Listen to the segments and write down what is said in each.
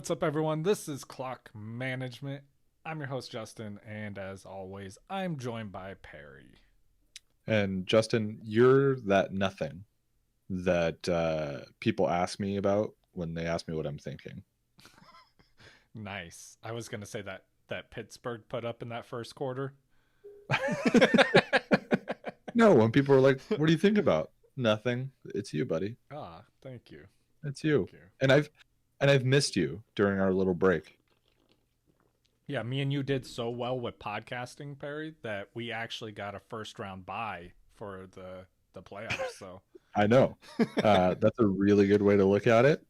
What's up, everyone? This is Clock Management. I'm your host, Justin, and as always, I'm joined by Perry. And Justin, you're that nothing that people ask me about when they ask me what I'm thinking. Nice. I was going to say that Pittsburgh put up in that first quarter. No, when people are like, "What do you think about?" Nothing. It's you, buddy. Thank you. It's you. Thank you. And I've missed you during our little break. Yeah, me and you did so well with podcasting, Perry, that we actually got a first round bye for the playoffs. So I know. That's a really good way to look at it.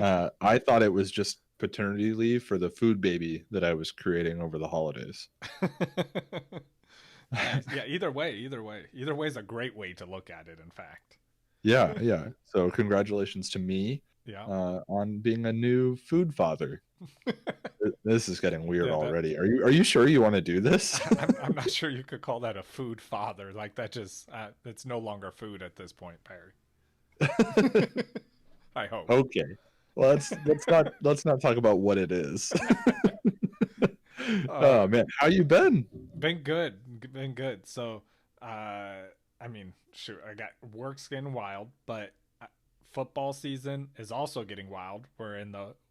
I thought it was just paternity leave for the food baby that I was creating over the holidays. nice. Yeah, either way is a great way to look at it, in fact. Yeah. So congratulations to me Yeah. on being a new food father. This is getting weird Yeah, that already. Are you sure you want to do this? I'm not sure you could call that a food father. Like that just it's no longer food at this point, Perry. I hope. Okay. Well, let's not talk about what it is. uh, Oh man, how you been? been good. So, I mean, shoot, I got work's getting wild, but football season is also getting wild.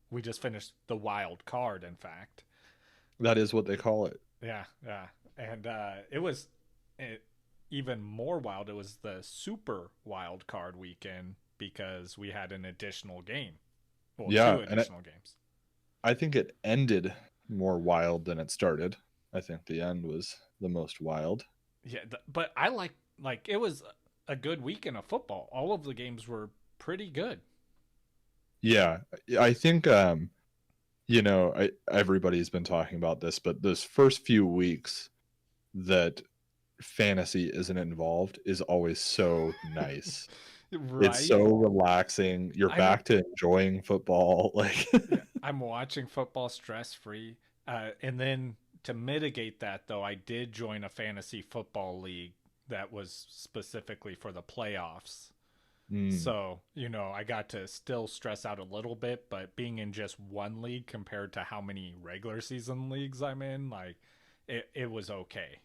We just finished the wild card, in fact. That is what they call it. Yeah, and even more wild. It was the super wild card weekend because we had an additional game. Well, Yeah, two and additional games. I think it ended more wild than it started. I think the end was the most wild. Yeah, but I like it was a good weekend of football. All of the games were pretty good. Yeah, I think everybody's been talking about this, but those first few weeks that fantasy isn't involved is always so nice. It's Right? so relaxing. You're I'm back to enjoying football. Like, Yeah, I'm watching football stress free. And then to mitigate that, though, I did join a fantasy football league that was specifically for the playoffs. mm, So, I got to still stress out a little bit, but being in just one league compared to how many regular season leagues I'm in, like it was okay.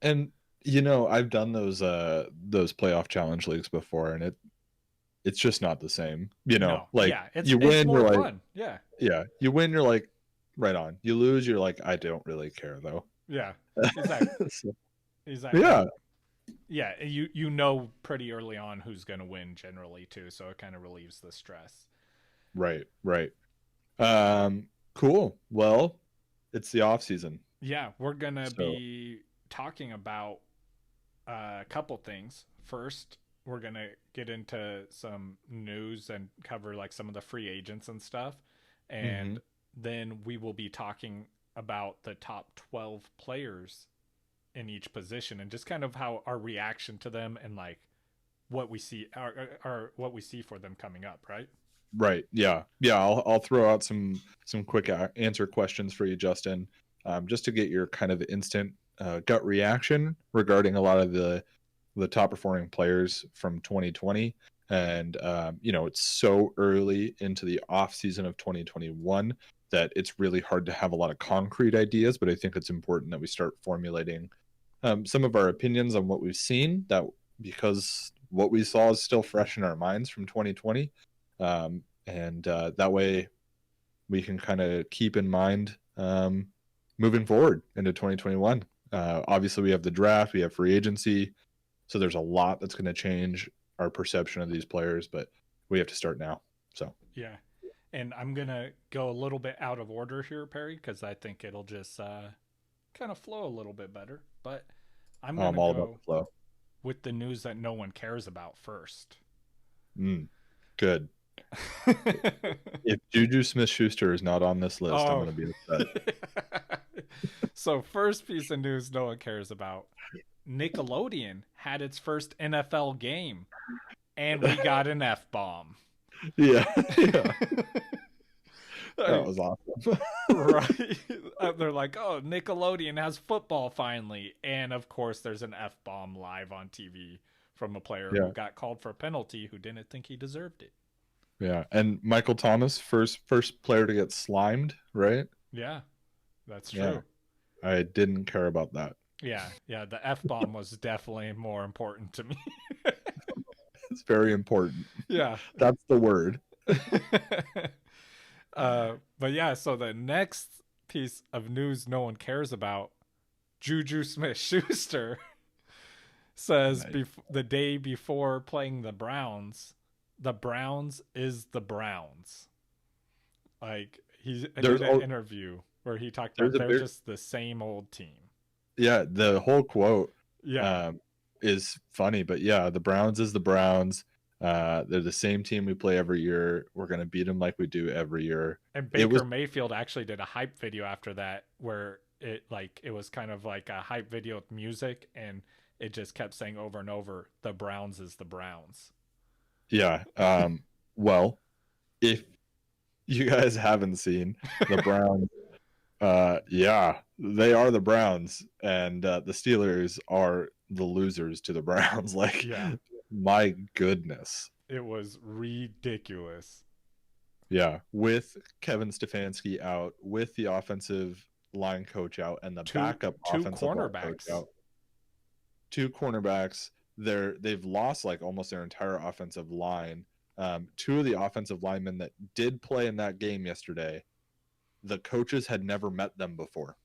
and I've done those playoff challenge leagues before, and it's just not the same. No, Like yeah, it's you it's win, more you're like, fun. Yeah, yeah, you win, you're like, right on. You lose, you're like, I don't really care though. yeah, exactly, So, exactly. yeah, And yeah, you know pretty early on who's gonna win generally too, so it kind of relieves the stress. right. Cool. Well, it's the off season, Yeah, we're gonna so be talking about a couple things. First, we're gonna get into some news and cover like some of the free agents and stuff, hmm and then we will be talking about the top 12 players in each position and just kind of how our reaction to them and like what we see our what we see for them coming up, right? right. Yeah. I'll throw out some quick answer questions for you, Justin, just to get your kind of instant gut reaction regarding a lot of the top performing players from 2020. And it's so early into the off season of 2021 that it's really hard to have a lot of concrete ideas. But I think it's important that we start formulating some of our opinions on what we've seen, that because what we saw is still fresh in our minds from 2020. And that way we can kind of keep in mind moving forward into 2021. Obviously, we have the draft, we have free agency. So there's a lot that's going to change our perception of these players, but we have to start now. So Yeah. And I'm gonna go a little bit out of order here, Perry, because I think it'll just kind of flow a little bit better. But I'm I'm gonna all about go the flow. with the news that no one cares about first. Mm, good. If Juju Smith-Schuster is not on this list, I'm Oh. going to be upset. So, first piece of news no one cares about. Nickelodeon had its first NFL game, and we got an F bomb. Yeah, yeah, that was awesome. Right. They're like, oh, Nickelodeon has football finally. And of course, there's an F bomb live on TV from a player who Yeah, got called for a penalty who didn't think he deserved it. Yeah, and Michael Thomas, first player to get slimed, right? Yeah, that's Yeah, true. I didn't care about that. Yeah, yeah, the F-bomb was definitely more important to me. It's very important. Yeah. That's the word. But yeah, so the next piece of news no one cares about, Juju Smith-Schuster says Nice. the day before playing the Browns is the Browns. Like he did an interview where he talked about they're just the same old team. Yeah, the whole quote Yeah. is funny, but yeah, the Browns is the Browns. They're the same team we play every year. We're gonna beat them like we do every year. And Baker Mayfield actually did a hype video after that where it was kind of like a hype video with music, and it just kept saying over and over, the Browns is the Browns. Yeah. Well, if you guys haven't seen the Browns, yeah, they are the Browns, and the Steelers are the losers to the Browns. Like, yeah. My goodness. It was ridiculous. Yeah, with Kevin Stefanski out, with the offensive line coach out, and the backup offensive line coach out. Two cornerbacks. They've lost like almost their entire offensive line. Two of the offensive linemen that did play in that game yesterday, the coaches had never met them before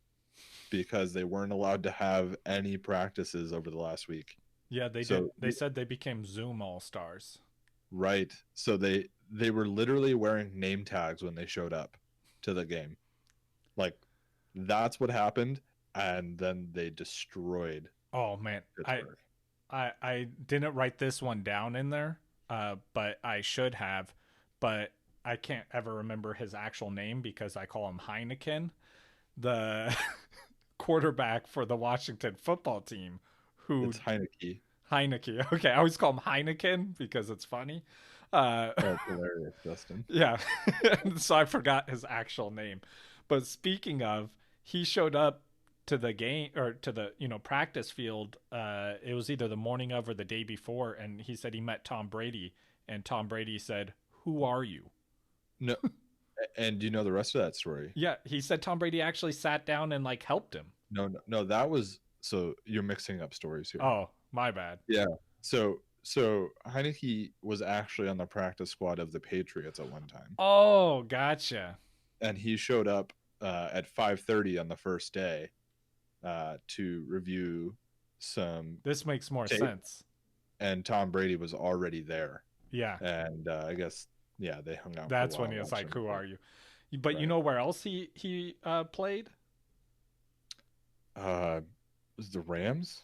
because they weren't allowed to have any practices over the last week. Yeah, they did. They said they became Zoom all-stars. Right. So they were literally wearing name tags when they showed up to the game. Like, that's what happened, and then they destroyed. Oh man, Pittsburgh. I didn't write this one down in there, but I should have. But I can't ever remember his actual name because I call him Heineken, the quarterback for the Washington football team. It's Heineke. Heineke. Okay, I always call him Heineken because it's funny. That's hilarious, Justin. Yeah. So I forgot his actual name. But speaking of, he showed up to the game or to the practice field. It was either the morning of or the day before, and he said he met Tom Brady, and Tom Brady said, "Who are you?" No. And do you know the rest of that story? Yeah, he said Tom Brady actually sat down and like helped him. No, that was, so you're mixing up stories here. Oh, my bad. Yeah. So Heineke was actually on the practice squad of the Patriots at one time. Oh, gotcha. And he showed up at 5:30 on the first day to review some. This makes more sense. And Tom Brady was already there. Yeah. And I guess, yeah, they hung out. That's when he was like, "Who are you?" But right. You know where else he played? Was the Rams?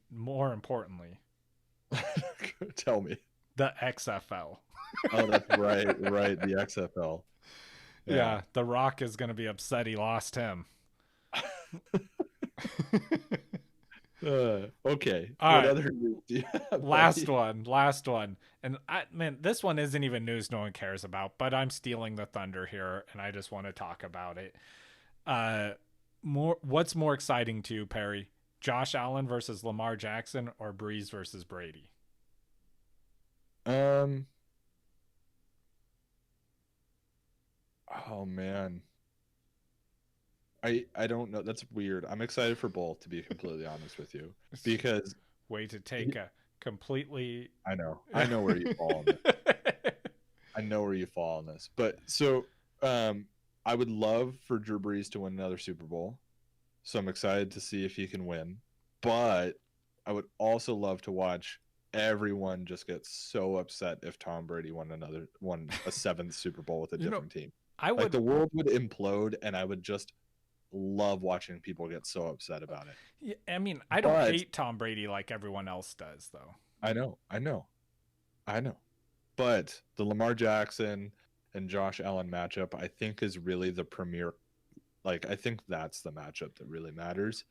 More importantly. Tell me. The XFL. Oh, that's right, the XFL. Yeah, The Rock is going to be upset he lost him. Okay. All right. Other news do you have, last one. And this one isn't even news no one cares about, but I'm stealing the thunder here, and I just want to talk about it. What's more exciting to you, Perry? Josh Allen versus Lamar Jackson or Breeze versus Brady? Oh man. I don't know. That's weird. I'm excited for both, to be completely honest with you, because way to take a completely. I know where you fall on this. I know where you fall on this, but so I would love for Drew Brees to win another Super Bowl, so I'm excited to see if he can win. But I would also love to watch everyone just get so upset if Tom Brady won a seventh Super Bowl with a different team. The world would implode, and I would just love watching people get so upset about it. Yeah, I mean, I don't hate Tom Brady like everyone else does, though. I know. But the Lamar Jackson and Josh Allen matchup, I think, is really the premier. Like, I think that's the matchup that really matters.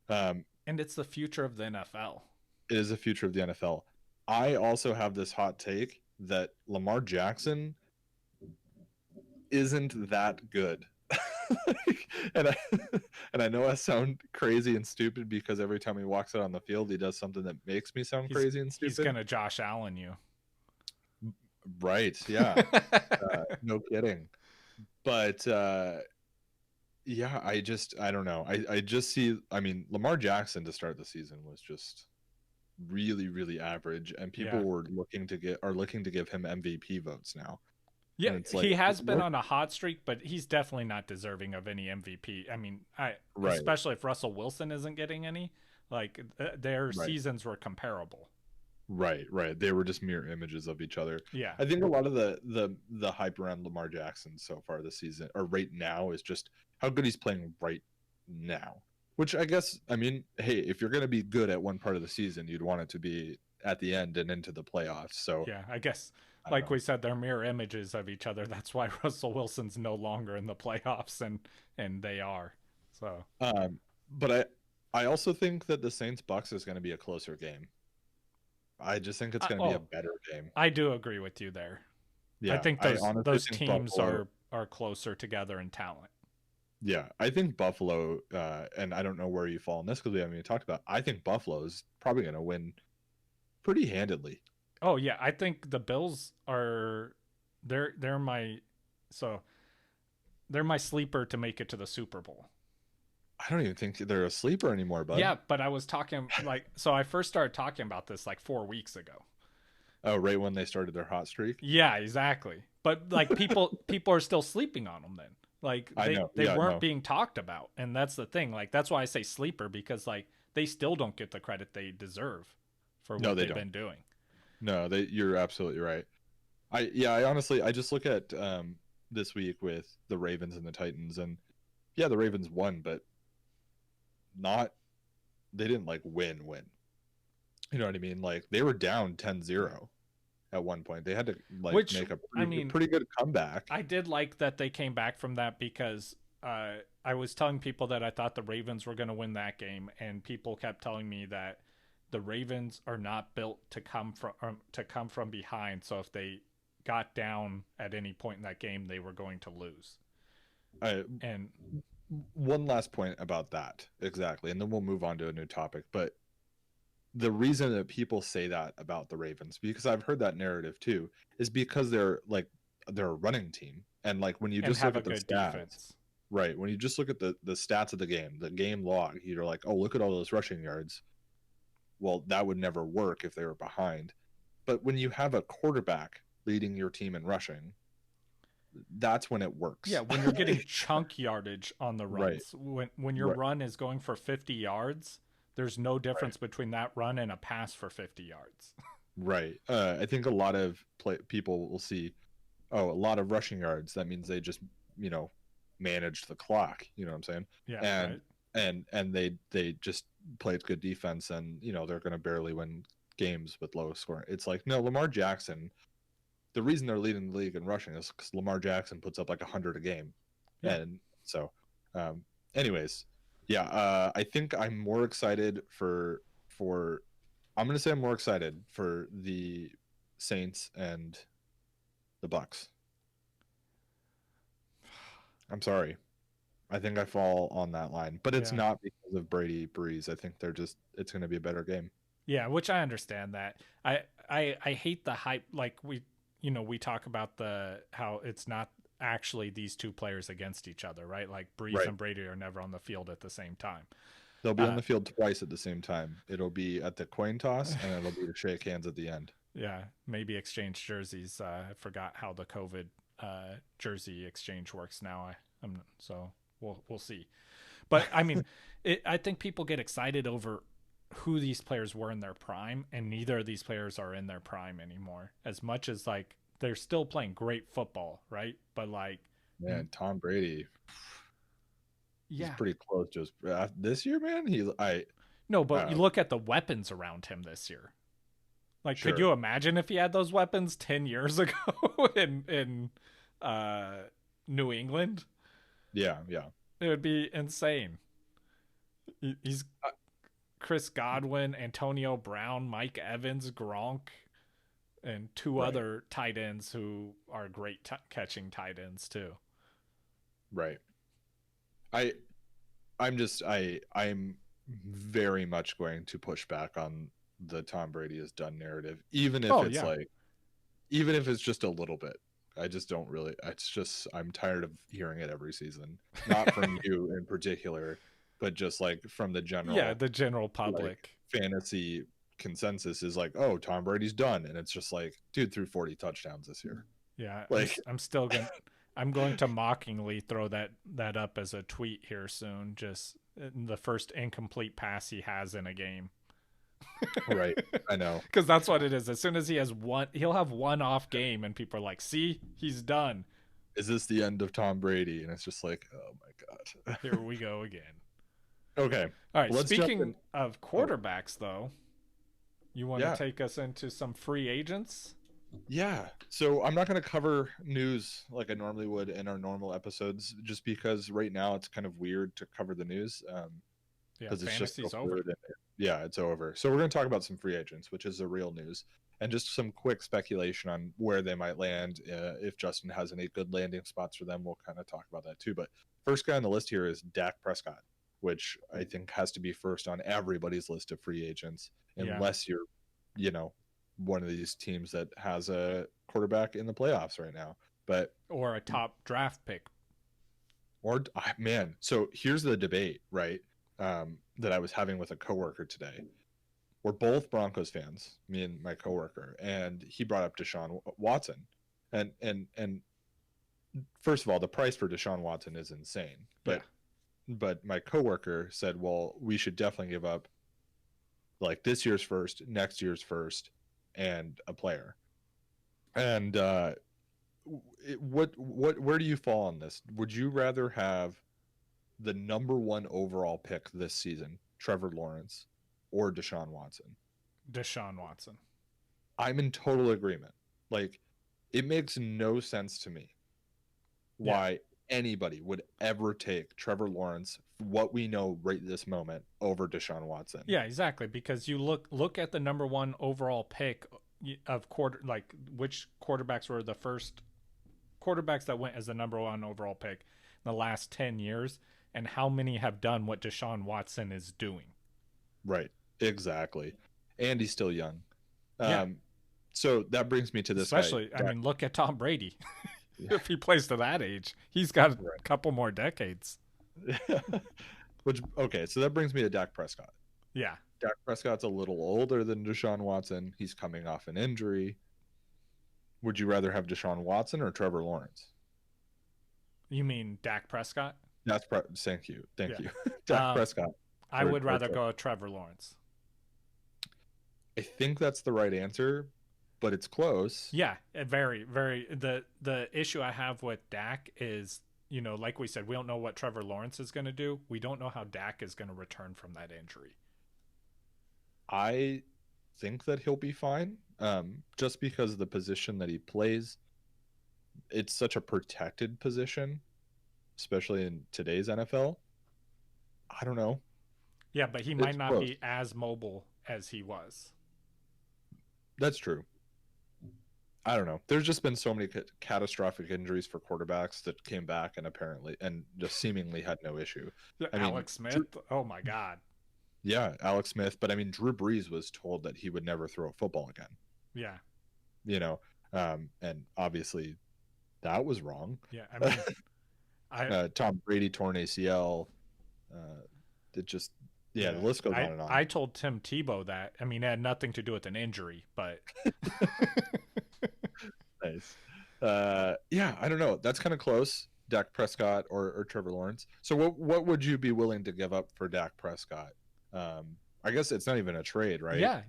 And it's the future of the NFL. It is the future of the NFL. I also have this hot take that Lamar Jackson isn't that good. and I know I sound crazy and stupid because every time he walks out on the field, he does something that makes me sound crazy and stupid. He's gonna Josh Allen you. Right. Yeah. No kidding. But yeah, I don't know. I just see, I mean, Lamar Jackson to start the season was just really, really average, and people Yeah. are looking to give him MVP votes now. Yeah, And it's like, he has been on a hot streak, but he's definitely not deserving of any MVP. I mean, right, especially if Russell Wilson isn't getting any, like their right, seasons were comparable. right. They were just mirror images of each other. Yeah. I think a lot of the hype around Lamar Jackson so far this season, or right now, is just how good he's playing right now. Which I guess, I mean, hey, if you're going to be good at one part of the season, you'd want it to be at the end and into the playoffs. So Yeah, I guess I like we said, they're mirror images of each other. That's why Russell Wilson's no longer in the playoffs and they are. So but I also think that the Saints Bucks is going to be a closer game. I just think it's going to be a better game. I do agree with you there. Yeah, I think those teams Buffalo are closer together in talent. Yeah, I think Buffalo, and I don't know where you fall on this because we haven't even talked about. I think Buffalo is probably going to win pretty handedly. Oh yeah, I think the Bills are they're my they're my sleeper to make it to the Super Bowl. I don't even think they're a sleeper anymore, bud. Yeah, but I was talking I first started talking about this like 4 weeks ago. Oh, right when they started their hot streak. Yeah, exactly. But like people are still sleeping on them then. Like they weren't being talked about, and that's the thing. Like that's why I say sleeper, because like they still don't get the credit they deserve for what they've been doing. No, you're absolutely right. I honestly I just look at this week with the Ravens and the Titans, and yeah, the Ravens won, but they didn't like win. You know what I mean? Like they were down 10-0 at one point. They had to make a pretty good comeback. I did like that they came back from that, because I was telling people that I thought the Ravens were going to win that game, and people kept telling me that the Ravens are not built to come from behind. So if they got down at any point in that game, they were going to lose. And one last point about that, exactly, and then we'll move on to a new topic. But the reason that people say that about the Ravens, because I've heard that narrative too, is because they're a running team, and like when you just look at the stats, defense. Right? When you just look at the stats of the game log, you're like, oh, look at all those rushing yards. Well, that would never work if they were behind. But when you have a quarterback leading your team in rushing, that's when it works. Yeah, when you're getting chunk yardage on the runs. Right. When your run is going for 50 yards, there's no difference between that run and a pass for 50 yards. Right. I think a lot of people will see, a lot of rushing yards. That means they just, managed the clock. You know what I'm saying? Yeah. And they just played good defense, and they're going to barely win games with low scoring. It's like, no, Lamar Jackson. The reason they're leading the league in rushing is because Lamar Jackson puts up like 100 a game, and so, anyways, yeah, I think I'm more excited for. I'm going to say I'm more excited for the Saints and the Bucks. I'm sorry. I think I fall on that line, but it's not because of Brady Breeze. I think it's going to be a better game. Yeah, which I understand that. I hate the hype. Like we talk about how it's not actually these two players against each other, right? Like Breeze and Brady are never on the field at the same time. They'll be on the field twice at the same time. It'll be at the coin toss, and it'll be to shake hands at the end. Yeah, maybe exchange jerseys. I forgot how the COVID jersey exchange works now. So we'll see. But I mean, I think people get excited over who these players were in their prime, and neither of these players are in their prime anymore. As much as like they're still playing great football, right? But like, man, Tom Brady, he's pretty close. Just this year, man. You look at the weapons around him this year. Like, could you imagine if he had those weapons 10 years ago in New England? Yeah. It would be insane. He's Chris Godwin, Antonio Brown, Mike Evans, Gronk, and two other tight ends who are great catching tight ends too. Right. I'm very much going to push back on the Tom Brady is done narrative, even if even if it's just a little bit. I just don't really. It's just I'm tired of hearing it every season. Not from you in particular, but just like from the Yeah, general the general public. fantasy consensus is like, oh, Tom Brady's done, and it's just like, dude threw 40 touchdowns this year. Yeah, Like, I'm still going. I'm going to mockingly throw that up as a tweet here soon. Just the first incomplete pass he has in a game. right? I know, because that's what it is. As soon as he has one, he'll have one off game, and people are like, "See, he's done." Is this the end of Tom Brady? And it's just like, oh my god, here we go again. Okay, all right. Speaking of quarterbacks, though, you want to take us into some free agents? Yeah. So I'm not going to cover news like I normally would in our normal episodes, just because right now it's kind of weird to cover the news. Because it's just so over. Yeah, it's over. So we're going to talk about some free agents, which is the real news, and just some quick speculation on where they might land. If Justin has any good landing spots for them, we'll kind of talk about that too. But first guy on the list here is Dak Prescott, which I think has to be first on everybody's list of free agents, unless you're, one of these teams that has a quarterback in the playoffs right now, or a top draft pick. So here's the debate, right? That I was having with a coworker today. We're both Broncos fans, me and my coworker, and he brought up Desean Watson. And first of all, the price for Desean Watson is insane. But my coworker said, well, we should definitely give up like this year's first, next year's first, and a player. And where do you fall on this? Would you rather have the number 1 overall pick this season, Trevor Lawrence, or Desean Watson? Desean Watson. I'm in total agreement. Like, it makes no sense to me why anybody would ever take Trevor Lawrence, what we know right this moment, over Desean Watson. Yeah, exactly. Because you look at the number 1 overall pick of which quarterbacks were the first quarterbacks that went as the number 1 overall pick in the last 10 years. And how many have done what Desean Watson is doing? Right, exactly. And he's still young. Yeah. So that brings me to this. Especially, I mean, look at Tom Brady. If he plays to that age, he's got a couple more decades. So that brings me to Dak Prescott. Yeah. Dak Prescott's a little older than Desean Watson. He's coming off an injury. Would you rather have Desean Watson or Trevor Lawrence? You mean Dak Prescott? Thank you. Dak Prescott. I would rather go with Trevor Lawrence. I think that's the right answer, but it's close. Yeah, very, very. The issue I have with Dak is, like we said, we don't know what Trevor Lawrence is going to do. We don't know how Dak is going to return from that injury. I think that he'll be fine, just because of the position that he plays. It's such a protected position, especially in today's NFL. I don't know. Yeah, but he might not be as mobile as he was. That's true. I don't know. There's just been so many catastrophic injuries for quarterbacks that came back and just seemingly had no issue. Alex Smith? Oh my God. Yeah, Alex Smith. But I mean, Drew Brees was told that he would never throw a football again. Yeah. And obviously that was wrong. Yeah. I mean, Tom Brady torn ACL. The list goes on and on. I told Tim Tebow that. I mean, it had nothing to do with an injury, but. Nice. I don't know. That's kind of close. Dak Prescott or Trevor Lawrence. So what would you be willing to give up for Dak Prescott? I guess it's not even a trade, right? Yeah.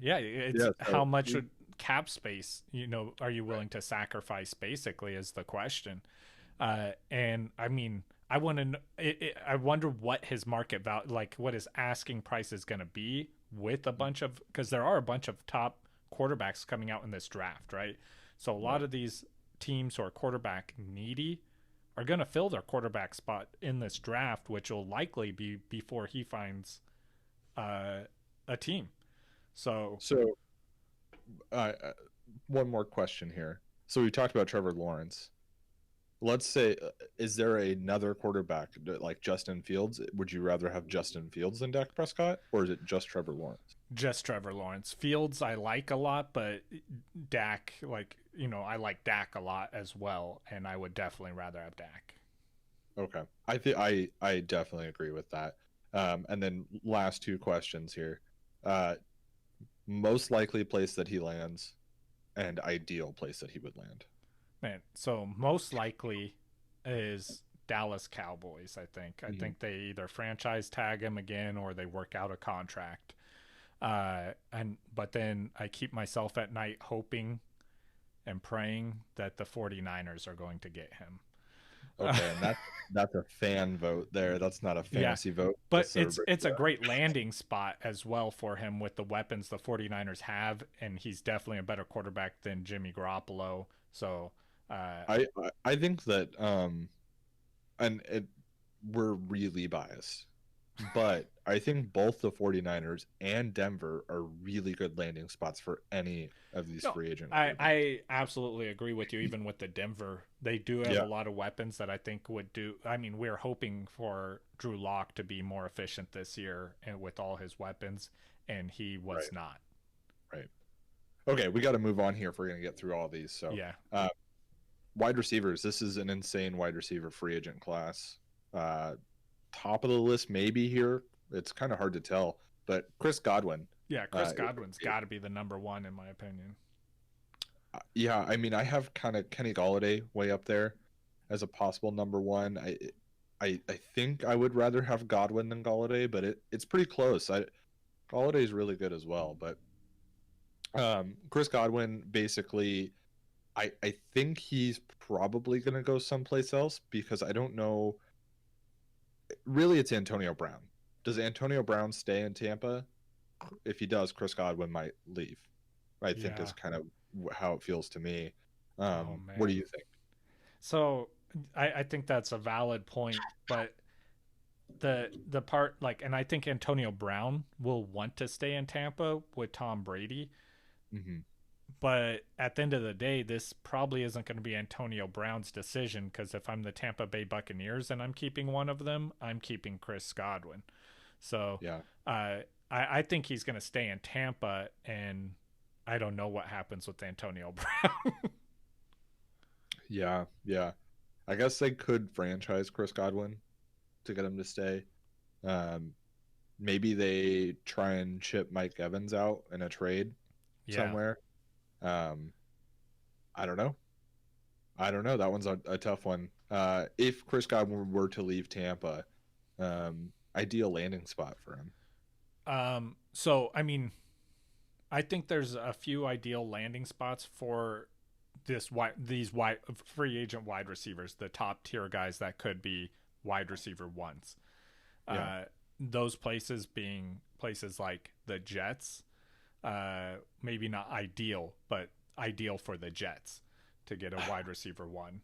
So how much cap space, are you willing to sacrifice? Basically, is the question. And I mean, I wonder what his market value, like what his asking price is going to be with because there are a bunch of top quarterbacks coming out in this draft, right? So a lot of these teams who are quarterback needy are going to fill their quarterback spot in this draft, which will likely be before he finds a team. So one more question here. So we talked about Trevor Lawrence. Let's say, is there another quarterback like Justin Fields? Would you rather have Justin Fields than Dak Prescott, or is it just Trevor Lawrence? Just Trevor Lawrence. Fields I like a lot, but Dak, like, I like Dak a lot as well, and I would definitely rather have Dak. Okay. I definitely agree with that. And then last two questions here. Most likely place that he lands and ideal place that he would land. Man, so most likely is Dallas Cowboys, I think. I think they either franchise tag him again or they work out a contract. But then I keep myself at night hoping and praying that the 49ers are going to get him. Okay, and that's a fan vote there. That's not a fantasy vote. But it's a great landing spot as well for him with the weapons the 49ers have, and he's definitely a better quarterback than Jimmy Garoppolo. So I think that we're really biased, but I think both the 49ers and Denver are really good landing spots for any of these free agents. I absolutely agree with you. Even with the Denver, they do have a lot of weapons that I think would do. I mean, we're hoping for Drew Lock to be more efficient this year and with all his weapons, and he was not. Right. Okay, we got to move on here if we're going to get through all these. So yeah. Wide receivers. This is an insane wide receiver free agent class. Top of the list maybe here. It's kind of hard to tell, but Chris Godwin. Yeah, Chris Godwin's got to be the number one in my opinion. Yeah, I mean, I have kind of Kenny Golladay way up there as a possible number one. I think I would rather have Godwin than Golladay, but it's pretty close. Golladay is really good as well, but Chris Godwin basically, I think he's probably going to go someplace else because I don't know. Really, it's Antonio Brown. Does Antonio Brown stay in Tampa? If he does, Chris Godwin might leave. I think is kind of how it feels to me. What do you think? So I think that's a valid point, but the part and I think Antonio Brown will want to stay in Tampa with Tom Brady. Mm-hmm. But at the end of the day, this probably isn't going to be Antonio Brown's decision because if I'm the Tampa Bay Buccaneers and I'm keeping one of them, I'm keeping Chris Godwin. So I think he's going to stay in Tampa, and I don't know what happens with Antonio Brown. Yeah. I guess they could franchise Chris Godwin to get him to stay. Maybe they try and ship Mike Evans out in a trade somewhere. I don't know. That one's a tough one. If Chris Godwin were to leave Tampa, ideal landing spot for him. So I mean, I think there's a few ideal landing spots for these free agent wide receivers, the top tier guys that could be wide receiver ones. Those places being places like the Jets. Maybe not ideal, but ideal for the Jets to get a wide receiver one,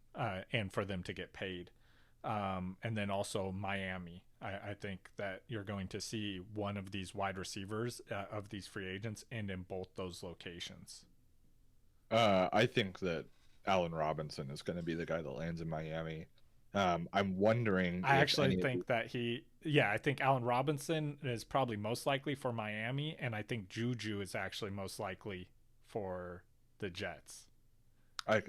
and for them to get paid. And then also Miami. I think that you're going to see one of these wide receivers of these free agents end in both those locations. I think that Allen Robinson is going to be the guy that lands in Miami. I'm wondering. I actually think that I think Allen Robinson is probably most likely for Miami, and I think Juju is actually most likely for the Jets. I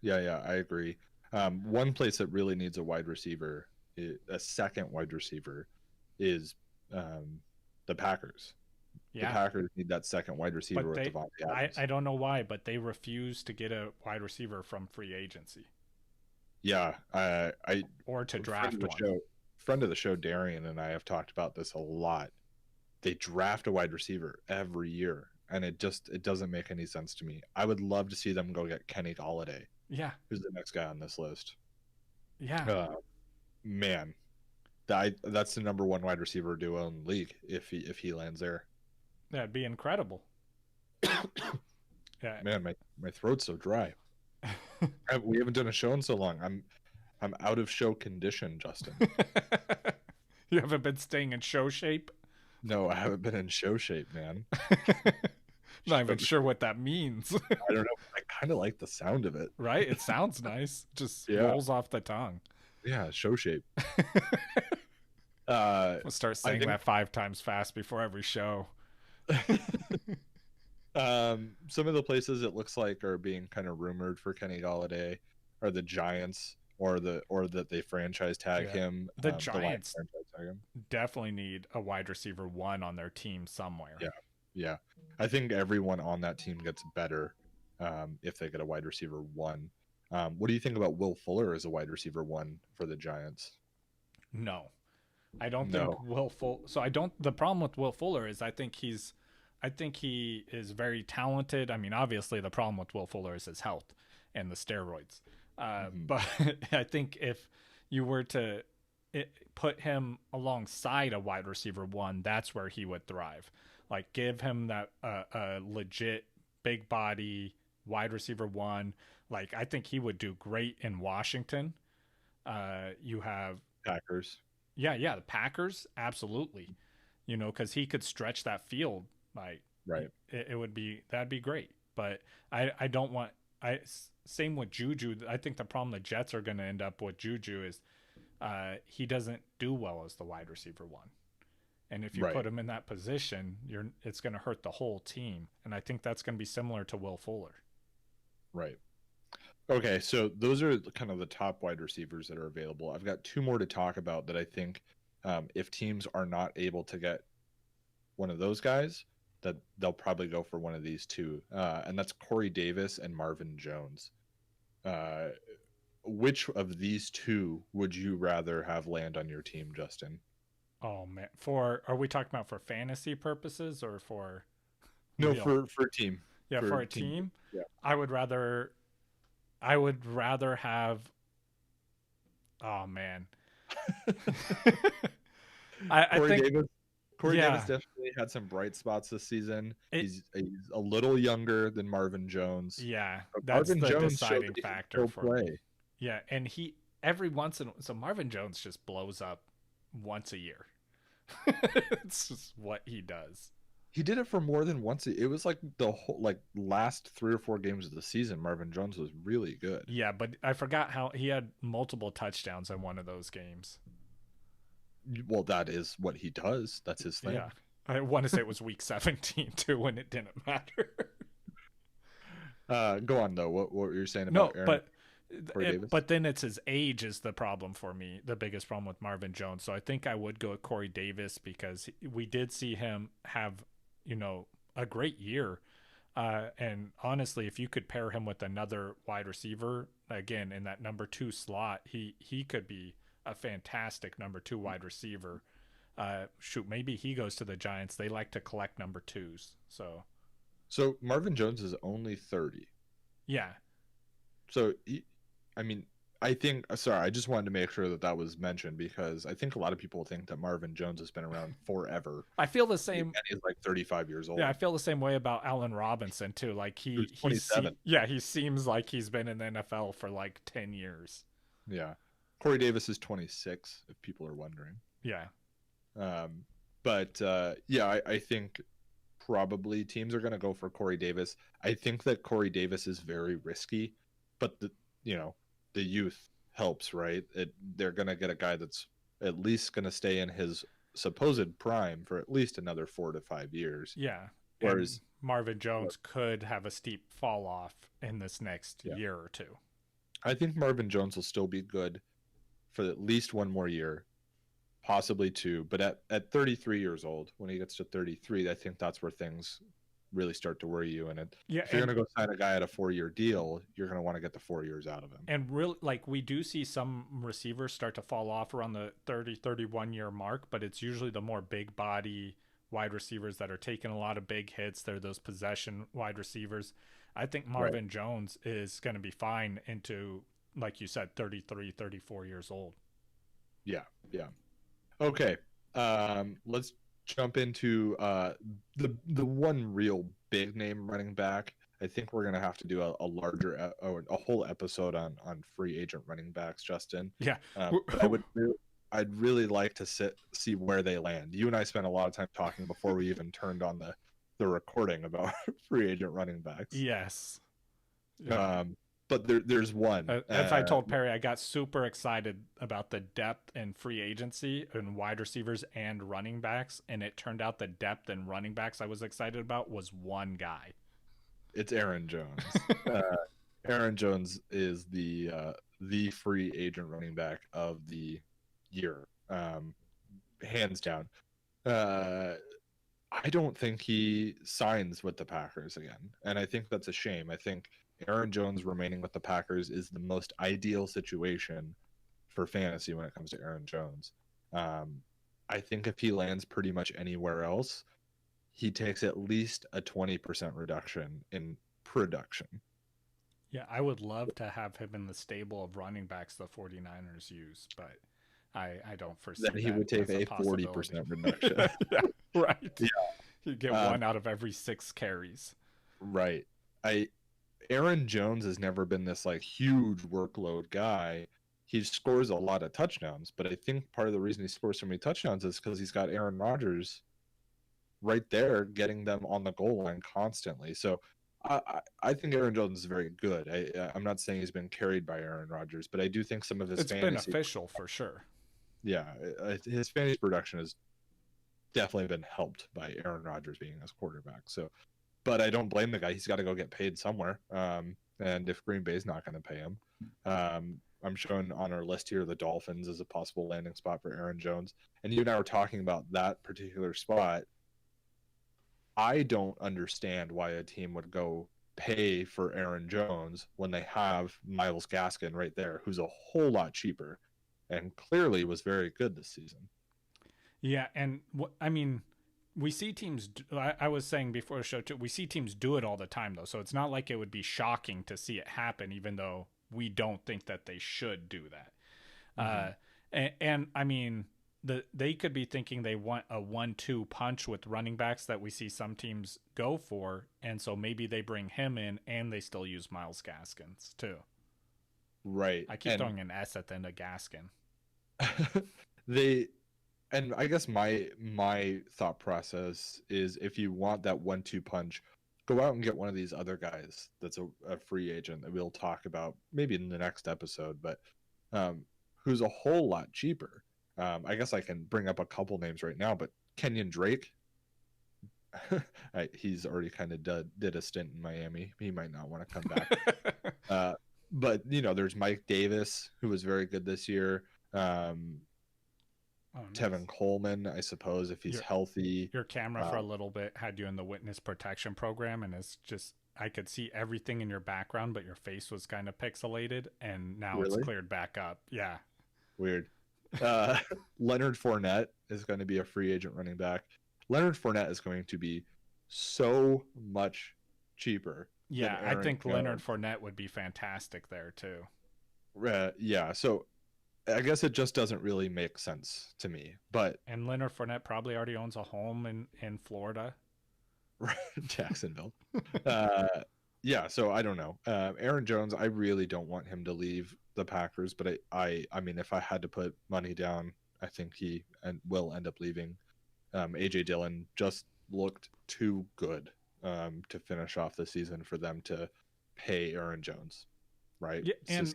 agree. One place that really needs a wide receiver, a second wide receiver, is the Packers. Yeah. The Packers need that second wide receiver with Devontae Adams. I don't know why, but they refuse to get a wide receiver from free agency. Yeah, or to draft one. Friend of the show, Darian, and I have talked about this a lot. They draft a wide receiver every year, and it doesn't make any sense to me. I would love to see them go get Kenny Golladay. Yeah, who's the next guy on this list? Yeah, man, that's the number one wide receiver duo in the league if he lands there. That'd be incredible. Yeah, man, my throat's so dry. We haven't done a show in so long. I'm out of show condition, Justin. You haven't been staying in show shape? No, I haven't been in show shape, man. Not even sure what that means. I don't know. I kind of like the sound of it. Right? It sounds nice. Just rolls off the tongue. Yeah, show shape. We'll start saying that 5 times fast before every show. Some of the places it looks like are being kind of rumored for Kenny Golladay are the Giants, or that they franchise tag Yeah. him. The The Lions Giants franchise tag him. definitely need a wide receiver one on their team somewhere. Yeah, yeah. I think everyone on that team gets better if they get a wide receiver one. What do you think about Will Fuller as a wide receiver one for the Giants? No, I don't think No. Will Fuller. So I don't. The problem with Will Fuller is I think he is very talented. I mean, obviously, the problem with Will Fuller is his health and the steroids. But I think if you were to put him alongside a wide receiver one, that's where he would thrive. Like, give him that legit big body wide receiver one. Like, I think he would do great in Washington. You have Packers. yeah, the Packers, absolutely. Because he could stretch that field. Like, Right. it would be that'd be great. But I don't want same with Juju. I think the problem the Jets are going to end up with Juju is he doesn't do well as the wide receiver one. And if you Right. put him in that position, it's going to hurt the whole team. And I think that's going to be similar to Will Fuller. Right. Okay, so those are kind of the top wide receivers that are available. I've got two more to talk about that I think if teams are not able to get one of those guys, that they'll probably go for one of these two, and that's Corey Davis and Marvin Jones. Which of these two would you rather have land on your team, Justin? Oh man, are we talking about for fantasy purposes or for No, real? for team. Yeah, for a team. Yeah. I would rather have. Oh man, I Corey think Davis. Corey yeah. Davis definitely had some bright spots this season. It, He's a little younger than Marvin Jones. yeah, But that's Marvin the Jones showed deciding that he can factor still for play. me. Yeah, and he every once in so Marvin Jones just blows up once a year. It's just what he does. He did it for more than once. It was like the whole last 3 or 4 games of the season. Marvin Jones was really good. Yeah, but I forgot how he had multiple touchdowns in one of those games. Well, that is what he does. That's his thing. Yeah. I want to say it was week 17 too when it didn't matter. Go on though. What were you saying No, about Aaron Corey Davis? but then it's his age is the problem for me, the biggest problem with Marvin Jones. So I think I would go with Corey Davis because we did see him have, a great year. And honestly, if you could pair him with another wide receiver, again, in that number 2 slot, he could be a fantastic number 2 wide receiver. Maybe he goes to the Giants. They like to collect number 2s. So Marvin Jones is only 30. Yeah. So I think. Sorry, I just wanted to make sure that was mentioned because I think a lot of people think that Marvin Jones has been around forever. I feel the same. And he's like 35 years old. Yeah, I feel the same way about Allen Robinson too. Like He's 27. he seems like he's been in the NFL for like 10 years. Yeah. Corey Davis is 26, if people are wondering. Yeah. I think probably teams are going to go for Corey Davis. I think that Corey Davis is very risky, but the youth helps, right? They're going to get a guy that's at least going to stay in his supposed prime for at least another 4 to 5 years. Yeah. Whereas Marvin Jones could have a steep fall off in this next year or two. I think Marvin Jones will still be good for at least one more year, possibly 2. But at 33 years old, when he gets to 33, I think that's where things really start to worry you. And if you're going to go sign a guy at a 4-year deal, you're going to want to get the 4 years out of him. And really, we do see some receivers start to fall off around the 30, 31 year mark, but it's usually the more big body wide receivers that are taking a lot of big hits. They're those possession wide receivers. I think Marvin Jones is going to be fine into, like you said, 33, 34 years old. Yeah. Okay. Let's jump into the one real big name running back. I think we're going to have to do a larger, a whole episode on free agent running backs, Justin. Yeah. I'd really like to see where they land. You and I spent a lot of time talking before we even turned on the recording about free agent running backs. Yes. But there's one. As I told Perry, I got super excited about the depth in free agency and wide receivers and running backs, and it turned out the depth in running backs I was excited about was one guy. It's Aaron Jones. Aaron Jones is the free agent running back of the year, hands down. I don't think he signs with the Packers again, and I think that's a shame. I think Aaron Jones remaining with the Packers is the most ideal situation for fantasy when it comes to Aaron Jones. I think if he lands pretty much anywhere else, he takes at least a 20% reduction in production. Yeah, I would love to have him in the stable of running backs the 49ers use, but I don't foresee Then he would take a 40% reduction. Yeah, right. Yeah. He'd get one out of every 6 carries. Right. Aaron Jones has never been this like huge workload guy. He scores a lot of touchdowns, but I think part of the reason he scores so many touchdowns is because he's got Aaron Rodgers right there getting them on the goal line constantly. So I think Aaron Jones is very good. I'm not saying he's been carried by Aaron Rodgers, but I do think some of his beneficial for sure. Yeah, his fantasy production has definitely been helped by Aaron Rodgers being his quarterback. So, but I don't blame the guy. He's got to go get paid somewhere. And if Green Bay's not going to pay him, I'm showing on our list here the Dolphins as a possible landing spot for Aaron Jones. And you and I were talking about that particular spot. I don't understand why a team would go pay for Aaron Jones when they have Myles Gaskin right there, who's a whole lot cheaper and clearly was very good this season. Yeah, and I mean, we see teams, I was saying before the show too, we see teams do it all the time though, so it's not like it would be shocking to see it happen, even though we don't think that they should do that. And I mean, they could be thinking they want a 1-2 punch with running backs that we see some teams go for, and so maybe they bring him in and they still use Myles Gaskins too. Right. I keep throwing an S at the end of Gaskin. And I guess my thought process is if you want that 1-2 punch, go out and get one of these other guys that's a free agent that we'll talk about maybe in the next episode, but who's a whole lot cheaper. I guess I can bring up a couple names right now, but Kenyan Drake, he's already kind of did a stint in Miami. He might not want to come back. But, there's Mike Davis, who was very good this year. Tevin Coleman, I suppose, if he's healthy. Your camera for a little bit had you in the witness protection program, and it's just, I could see everything in your background, but your face was kind of pixelated, and now It's cleared back up. Yeah. Weird. Leonard Fournette is going to be a free agent running back. Leonard Fournette is going to be so much cheaper. Yeah, I think Leonard Fournette would be fantastic there too. Yeah, so I guess it just doesn't really make sense to me. And Leonard Fournette probably already owns a home in Florida. Jacksonville. Yeah, so I don't know. Aaron Jones, I really don't want him to leave the Packers, but I mean, if I had to put money down, I think he will end up leaving. AJ Dillon just looked too good to finish off the season for them to pay Aaron Jones, right? Yeah, and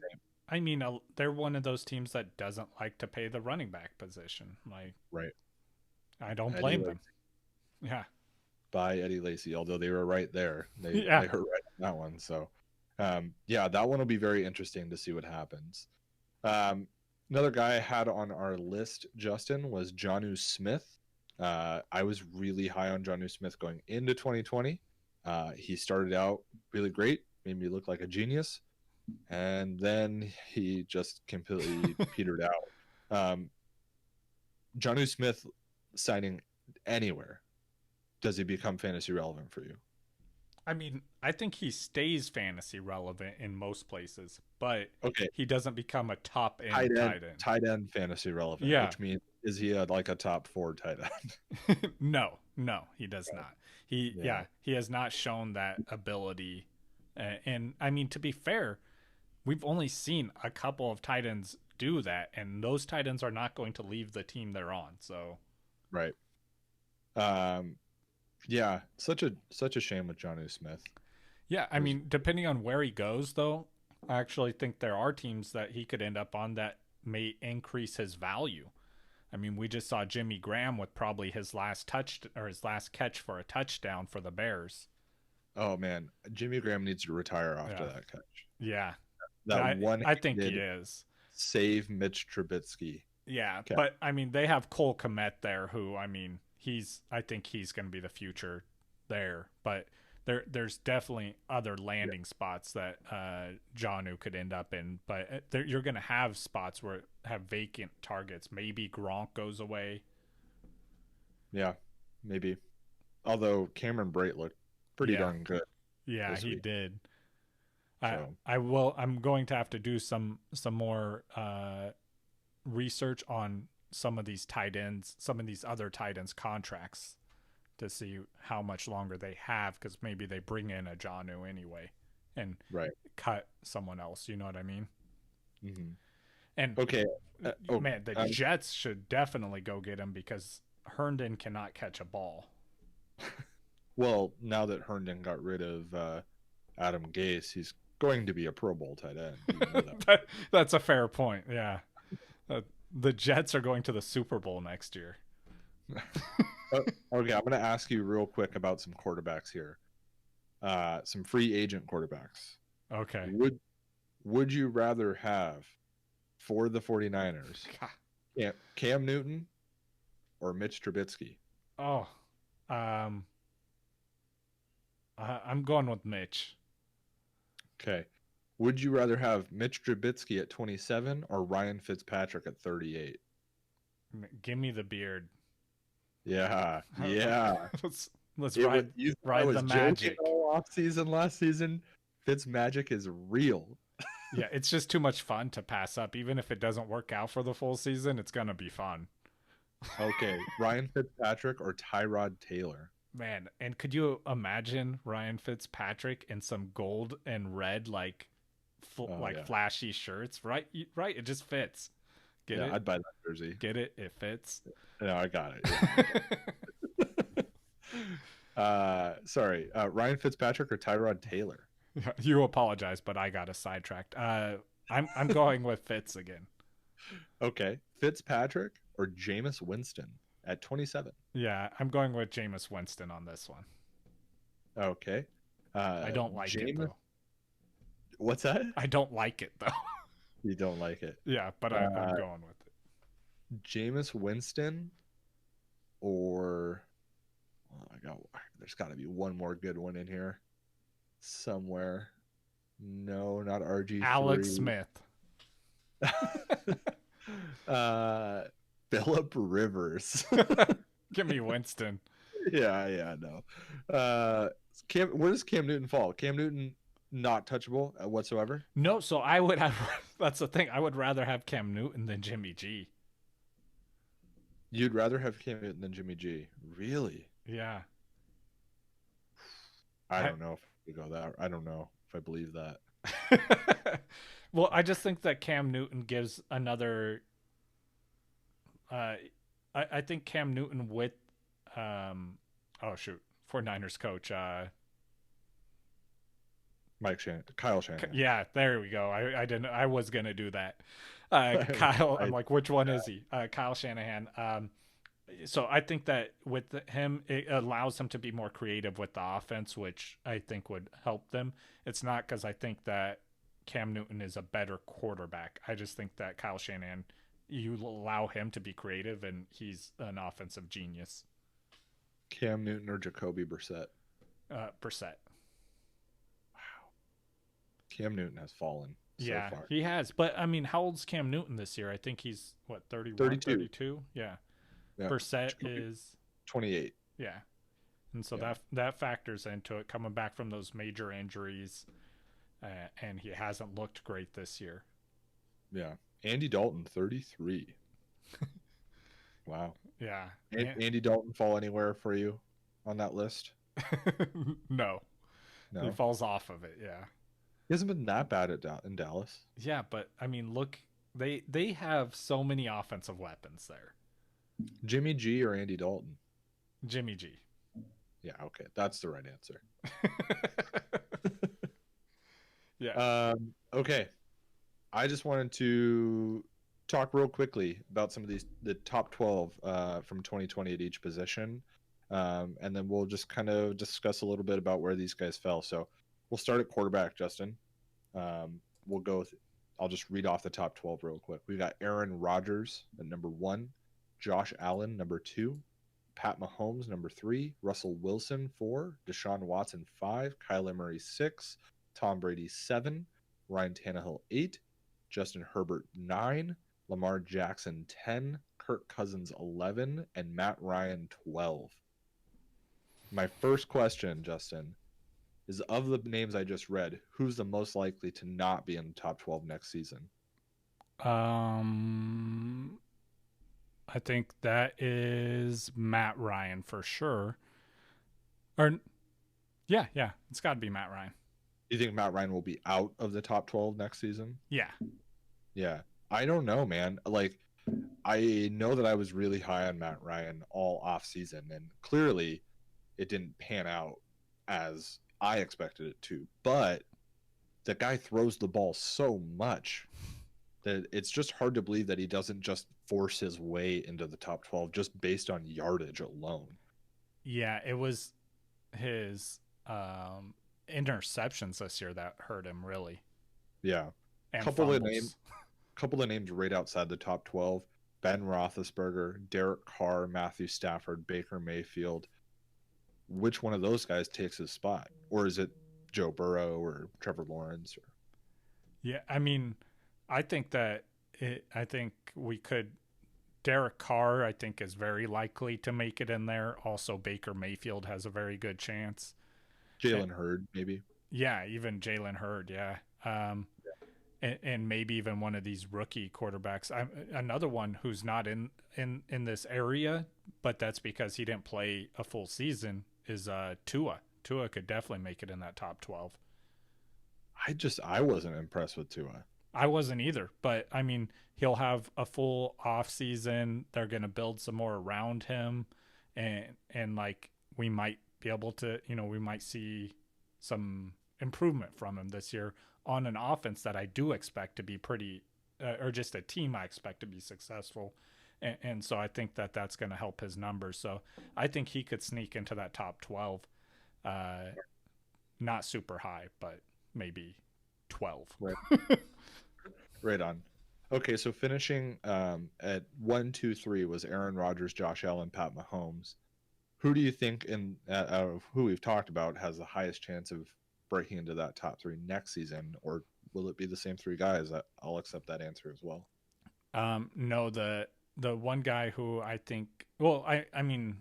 I mean, they're one of those teams that doesn't like to pay the running back position. Like, right. I don't blame them. Yeah. By Eddie Lacy, although they were right there. They were right on that one. So, yeah, that one will be very interesting to see what happens. Another guy I had on our list, Justin, was Jonnu Smith. I was really high on Jonnu Smith going into 2020. He started out really great, made me look like a genius, and then he just completely petered out. Jonnu Smith signing anywhere, does he become fantasy relevant for you? I mean, I think he stays fantasy relevant in most places, but he doesn't become a top end tight end fantasy relevant. Yeah. Which means, is he like a top 4 tight end? No, he does not. He has not shown that ability. And I mean, to be fair, we've only seen a couple of tight ends do that, and those tight ends are not going to leave the team they're on. So, right. Yeah, such a shame with Jonnu Smith. Yeah, I mean, depending on where he goes, though, I actually think there are teams that he could end up on that may increase his value. I mean, we just saw Jimmy Graham with probably his last catch for a touchdown for the Bears. Oh man, Jimmy Graham needs to retire after Yeah. that catch. Yeah. That one I think he is. save Mitch Trubisky. Yeah, catch. but I mean, they have Cole Kmet there, who I mean, I think he's going to be the future there. But there's definitely other landing spots that Jonnu could end up in. But you're going to have spots where have vacant targets. Maybe Gronk goes away. Yeah, maybe. Although Cameron Brate looked pretty darn good. Yeah, he week. did. So. I'm going to have to do some more research on some of these tight ends, some of these other tight ends contracts to see how much longer they have, because maybe they bring in a Jonnu anyway and cut someone else. You know what I mean? Mm-hmm. And okay, man, the Jets should definitely go get him because Herndon cannot catch a ball. Well, now that Herndon got rid of Adam Gase, he's going to be a Pro Bowl tight end. You know that. That's a fair point. Yeah. The Jets are going to the Super Bowl next year. Okay, I'm going to ask you real quick about some quarterbacks here. Some free agent quarterbacks. Okay. Would you rather have, for the 49ers, Cam Newton or Mitch Trubisky? Oh, I'm going with Mitch. Okay. Would you rather have Mitch Trubisky at 27 or Ryan Fitzpatrick at 38? Give me the beard. Yeah. Let's ride the magic. All off season last season, Fitz magic is real. Yeah, it's just too much fun to pass up. Even if it doesn't work out for the full season, it's gonna be fun. Okay, Ryan Fitzpatrick or Tyrod Taylor? Man, and could you imagine Ryan Fitzpatrick in some gold and red flashy shirts? Right, it just fits. Get it? I'd buy that jersey. Get it? It fits. No, I got it. Sorry, Ryan Fitzpatrick or Tyrod Taylor? You apologize, but I got us sidetracked. I'm going with Fitz again. Okay, Fitzpatrick or Jameis Winston at 27? Yeah, I'm going with Jameis Winston on this one. Okay. I don't like it though. What's that? I don't like it though. You don't like it? Yeah, but I'm going with it. Jameis Winston or there's got to be one more good one in here somewhere. No, not RG3. Alex Smith. Phillip Rivers. Give me Winston. Yeah, no. Where does Cam Newton fall? Cam Newton not touchable whatsoever? No, so I would have. That's the thing. I would rather have Cam Newton than Jimmy G. You'd rather have Cam Newton than Jimmy G? Really? Yeah. I don't know if we go that. I don't know if I believe that. Well, I just think that Cam Newton gives another. I think Cam Newton with, 49ers coach. Kyle Shanahan. Yeah, there we go. I was gonna do that. Kyle, I'm like, which one is he? Kyle Shanahan. So I think that with him, it allows him to be more creative with the offense, which I think would help them. It's not because I think that Cam Newton is a better quarterback. I just think that Kyle Shanahan, you allow him to be creative, and he's an offensive genius. Cam Newton or Jacoby Brissette? Brissette. Wow. Cam Newton has fallen so far. He has. But, I mean, how old's Cam Newton this year? I think he's, 31? 32? Yeah. Brissette is 28. Yeah. And so that factors into it, coming back from those major injuries, and he hasn't looked great this year. Yeah. Andy Dalton, 33. Wow. Yeah. Andy Dalton fall anywhere for you on that list? No. He falls off of it, yeah. He hasn't been that bad in Dallas. Yeah, but, I mean, look, they have so many offensive weapons there. Jimmy G or Andy Dalton? Jimmy G. Yeah, okay. That's the right answer. Yeah. Okay. I just wanted to talk real quickly about some of the top 12 from 2020 at each position. And then we'll just kind of discuss a little bit about where these guys fell. So we'll start at quarterback, Justin. We'll go with, I'll just read off the top 12 real quick. We got Aaron Rodgers at number 1, Josh Allen, number 2, Pat Mahomes, number 3, Russell Wilson, 4, Deshaun Watson, 5, Kyler Murray, 6, Tom Brady, 7, Ryan Tannehill, 8, Justin Herbert, 9, Lamar Jackson, 10, Kirk Cousins, 11, and Matt Ryan, 12. My first question, Justin, is of the names I just read, who's the most likely to not be in the top 12 next season? I think that is Matt Ryan for sure. Or, yeah, it's got to be Matt Ryan. You think Matt Ryan will be out of the top 12 next season? Yeah. Yeah. I don't know, man. Like, I know that I was really high on Matt Ryan all off season, and clearly it didn't pan out as I expected it to. But the guy throws the ball so much that it's just hard to believe that he doesn't just force his way into the top 12 just based on yardage alone. Yeah, it was his interceptions this year that hurt him really. Yeah. And couple of names right outside the top 12. Ben Roethlisberger, Derek Carr, Matthew Stafford, Baker Mayfield. Which one of those guys takes his spot? Or is it Joe Burrow or Trevor Lawrence? Or... Yeah, I mean, I think we could. Derek Carr, I think, is very likely to make it in there. Also, Baker Mayfield has a very good chance. Jalen Hurd, maybe. Yeah, even Jalen Hurd, yeah. And maybe even one of these rookie quarterbacks. Another one who's not in this area, but that's because he didn't play a full season, is Tua. Tua could definitely make it in that top 12. I wasn't impressed with Tua. I wasn't either, but I mean, he'll have a full off season. They're going to build some more around him, and like we might be able to, we might see some improvement from him this year on an offense that I do expect to be pretty, or just a team I expect to be successful. And so I think that that's going to help his numbers. So I think he could sneak into that top 12. Not super high, but maybe 12. Right. Right on. Okay, so finishing at 1, 2, 3 was Aaron Rodgers, Josh Allen, Pat Mahomes. Who do you think, out of who we've talked about, has the highest chance of breaking into that top 3 next season, or will it be the same 3 guys? I'll accept that answer as well. No, the one guy who I think, well, I mean,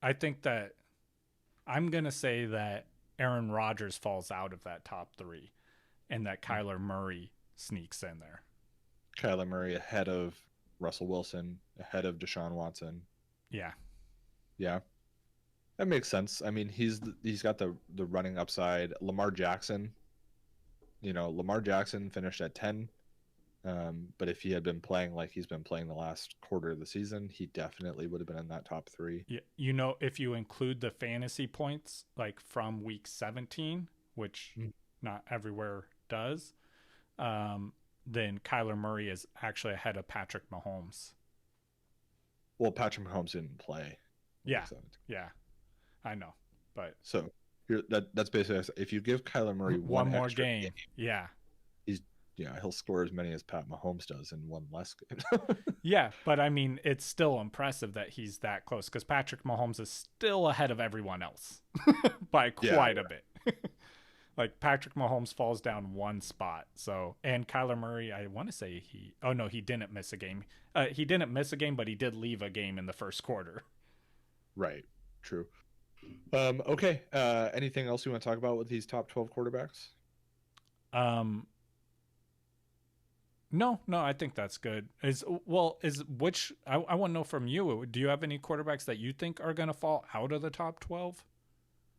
I think that I'm gonna say that Aaron Rodgers falls out of that top 3, and that Kyler Murray sneaks in there. Kyler Murray ahead of Russell Wilson, ahead of Deshaun Watson. Yeah. That makes sense. I mean, he's got the running upside. Lamar Jackson, Lamar Jackson finished at 10. But if he had been playing like he's been playing the last quarter of the season, he definitely would have been in that top 3. Yeah, if you include the fantasy points like from week 17, which not everywhere does, then Kyler Murray is actually ahead of Patrick Mahomes. Well, Patrick Mahomes didn't play. Yeah, I know, but so that's basically, if you give Kyler Murray one more game, he'll score as many as Pat Mahomes does in one less game. Yeah, but I mean, it's still impressive that he's that close, because Patrick Mahomes is still ahead of everyone else by quite a bit. Like, Patrick Mahomes falls down one spot. So, and Kyler Murray, I want to say he didn't miss a game. He didn't miss a game, but he did leave a game in the first quarter. Right. True. Okay. Anything else you want to talk about with these top 12 quarterbacks? No, I think that's good. I want to know from you, do you have any quarterbacks that you think are going to fall out of the top 12?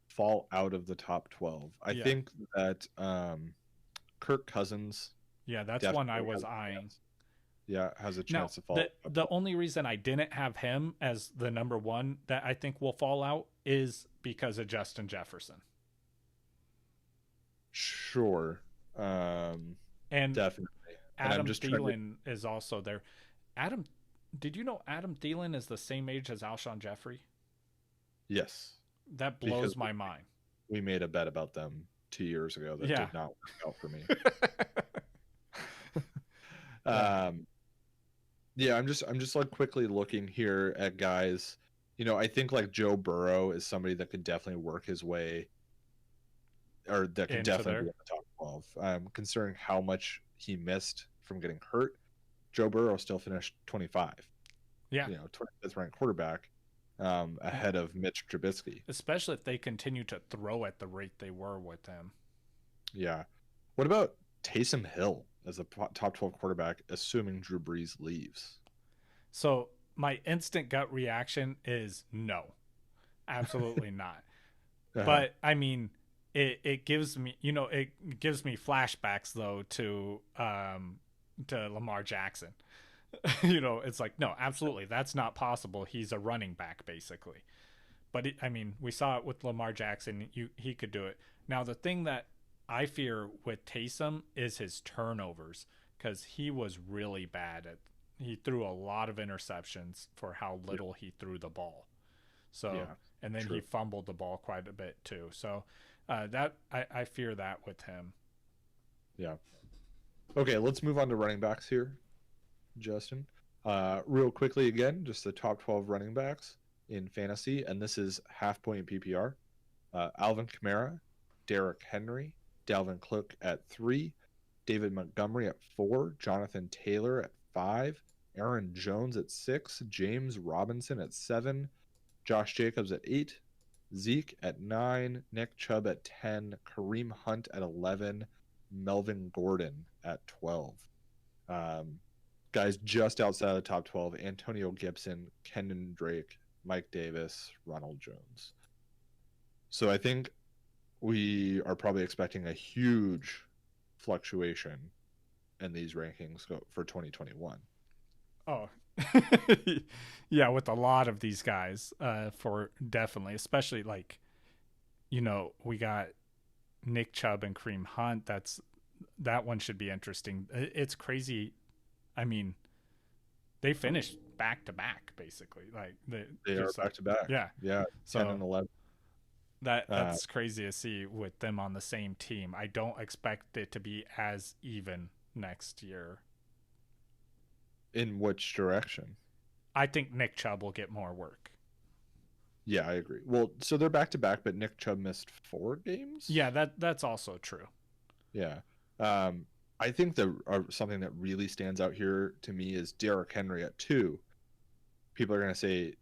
Fall out of the top 12. I think that Kirk Cousins. Yeah, that's one I was eyeing. Yeah, has a chance to fall. The only reason I didn't have him as the number 1 that I think will fall out is because of Justin Jefferson. Sure. And definitely. Adam Thielen is also there. Did you know Adam Thielen is the same age as Alshon Jeffrey? Yes. That blows my mind. We made a bet about them 2 years ago that did not work out for me. Yeah, I'm just like quickly looking here at guys. I think like Joe Burrow is somebody that could definitely work his way, or that could definitely be in the top 12. Considering how much he missed from getting hurt, Joe Burrow still finished 25. Yeah. 25th ranked quarterback, ahead of Mitch Trubisky. Especially if they continue to throw at the rate they were with him. Yeah. What about Taysom Hill as a top 12 quarterback, assuming Drew Brees leaves? So my instant gut reaction is no, absolutely not. But I mean, it gives me, it gives me flashbacks though to Lamar Jackson. It's like, no, absolutely, that's not possible. He's a running back basically. But we saw it with Lamar Jackson. He could do it. Now the thing that I fear with Taysom is his turnovers, because he was really bad he threw a lot of interceptions for how little he threw the ball. So, and then he fumbled the ball quite a bit too. So that I fear that with him. Yeah. Okay, let's move on to running backs here, Justin. Real quickly again, just the top 12 running backs in fantasy, and this is half point PPR. Alvin Kamara, Derrick Henry, Dalvin Cook at 3, David Montgomery at 4, Jonathan Taylor at 5, Aaron Jones at 6, James Robinson at 7, Josh Jacobs at 8, Zeke at 9, Nick Chubb at 10, Kareem Hunt at 11, Melvin Gordon at 12. Guys just outside of the top 12, Antonio Gibson, Kenyan Drake, Mike Davis, Ronald Jones. So I think we are probably expecting a huge fluctuation in these rankings for 2021. Oh, yeah, with a lot of these guys, for definitely, especially like, we got Nick Chubb and Kareem Hunt. That one should be interesting. It's crazy. I mean, they finished back to back basically. Like they are back to back. Yeah. So 10 and 11. That's crazy to see with them on the same team. I don't expect it to be as even next year. In which direction? I think Nick Chubb will get more work. Yeah, I agree. Well, so they're back to back, but Nick Chubb missed 4 games. Yeah, that's also true. Yeah. I think something that really stands out here to me is Derrick Henry at 2. People are going to say,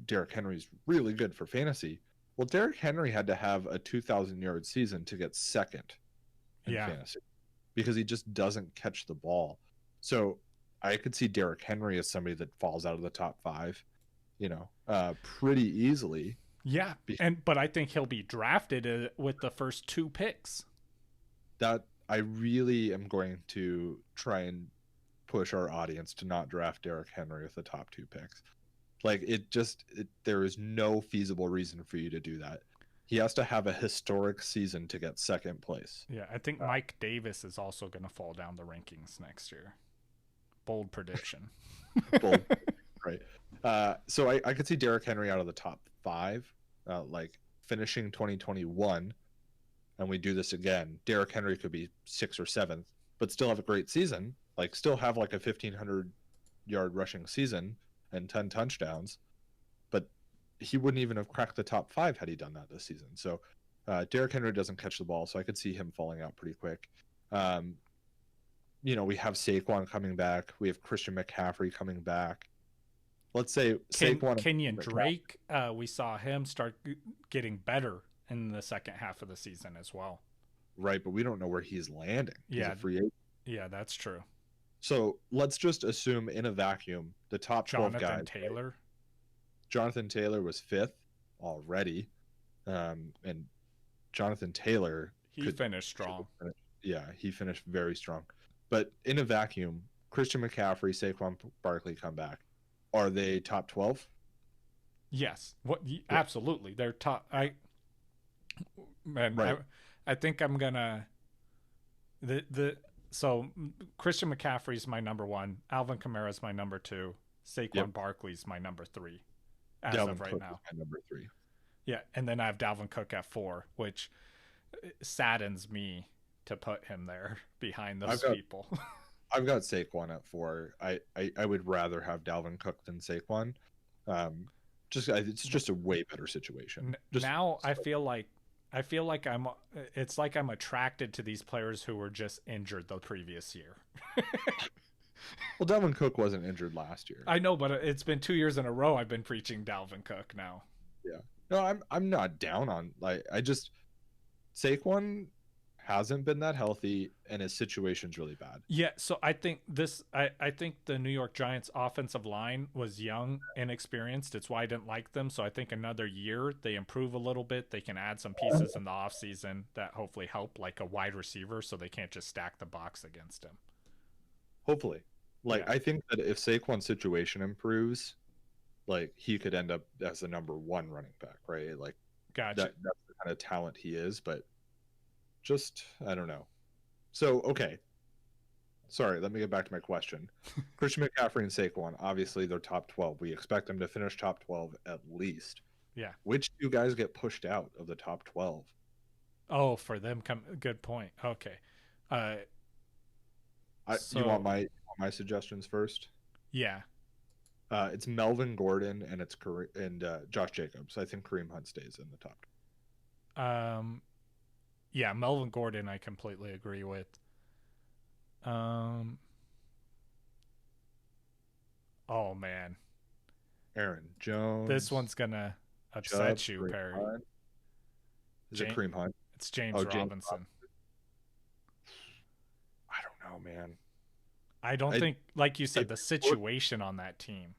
Derrick Henry's really good for fantasy. Well, Derrick Henry had to have a 2,000-yard season to get second in fantasy, because he just doesn't catch the ball. So I could see Derrick Henry as somebody that falls out of the top 5, pretty easily. Yeah, but I think he'll be drafted with the first 2 picks. That I really am going to try and push our audience to not draft Derrick Henry with the top 2 picks. Like there is no feasible reason for you to do that. He has to have a historic season to get second place. Yeah, I think Mike Davis is also going to fall down the rankings next year. Bold prediction. Bold, right. So I could see Derrick Henry out of the top 5, like finishing 2021, and we do this again. Derrick Henry could be 6th or 7th, but still have a great season. Like still have like a 1,500-yard rushing season and 10 touchdowns, but he wouldn't even have cracked the top 5 had he done that this season. So Derrick Henry doesn't catch the ball, so I could see him falling out pretty quick. We have Saquon coming back. We have Christian McCaffrey coming back. Let's say Saquon. Kenyan Drake, we saw him start getting better in the second half of the season as well. Right, but we don't know where he's landing. He's a free agent. Yeah, that's true. So let's just assume in a vacuum, the top 12 guys. Jonathan Taylor. Right? Jonathan Taylor was 5th already. And Jonathan Taylor. He finished strong. He finished very strong. But in a vacuum, Christian McCaffrey, Saquon Barkley come back. Are they top 12? Yes. Absolutely. They're top. I think I'm gonna so Christian McCaffrey's my number 1, Alvin Kamara's my number 2, Saquon Barkley's my number 3 as Dalvin of right Cook now. is my number 3. Yeah, and then I have Dalvin Cook at 4, which saddens me to put him there behind those people. I've got Saquon at 4. I would rather have Dalvin Cook than Saquon. It's just a way better situation. Now I feel like it's like I'm attracted to these players who were just injured the previous year. Well, Dalvin Cook wasn't injured last year. I know, but it's been 2 years in a row I've been preaching Dalvin Cook now. Yeah. No, I'm not down on Saquon hasn't been that healthy and his situation's really bad. Yeah, so I think I think the New York Giants offensive line was young, inexperienced. It's why I didn't like them. So I think another year they improve a little bit. They can add some pieces in the offseason that hopefully help, like a wide receiver, so they can't just stack the box against him. Hopefully. I think that if Saquon's situation improves, he could end up as the number 1 running back, right? Gotcha. That's the kind of talent he is, but just, I don't know. So, okay. Sorry, let me get back to my question. Christian McCaffrey and Saquon, obviously they're top 12. We expect them to finish top 12 at least. Yeah. Which 2 guys get pushed out of the top 12? Oh, for them, good point. Okay. You want my suggestions first? Yeah. It's Melvin Gordon and Josh Jacobs. I think Kareem Hunt stays in the top. Yeah, Melvin Gordon I completely agree with. Oh man. Aaron Jones. This one's gonna upset you, Perry. Is it Kareem Hunt? It's James Robinson. I don't know, man. I don't think, like you said, the situation on that team.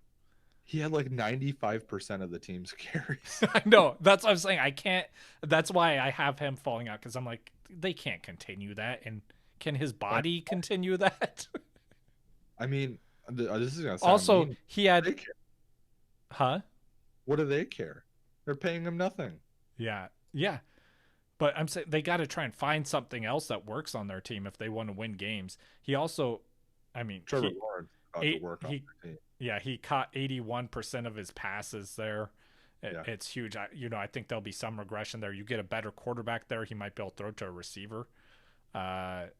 He had 95% of the team's carries. I know. That's what I'm saying. I can't. That's why I have him falling out, because I'm like, they can't continue that. And can his body continue that? I mean, this is going to sound also mean. He had. Huh? What do they care? They're paying him nothing. Yeah. Yeah. But I'm saying they got to try and find something else that works on their team if they want to win games. He also, Trevor Lawrence got to work on the team. Yeah, he caught 81% of his passes there. It's huge. I think there'll be some regression there. You get a better quarterback there, he might be able to throw to a receiver. I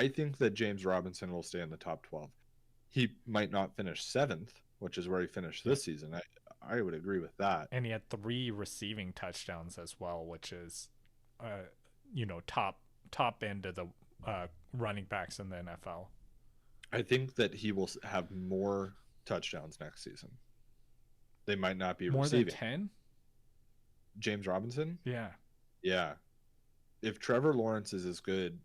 think that James Robinson will stay in the top 12. He might not finish 7th, which is where he finished this season. I would agree with that. And he had 3 receiving touchdowns as well, which is, top end of the running backs in the NFL. I think that he will have more touchdowns next season. They might not be more receiving. Than 10? James Robinson? Yeah. Yeah. If Trevor Lawrence is as good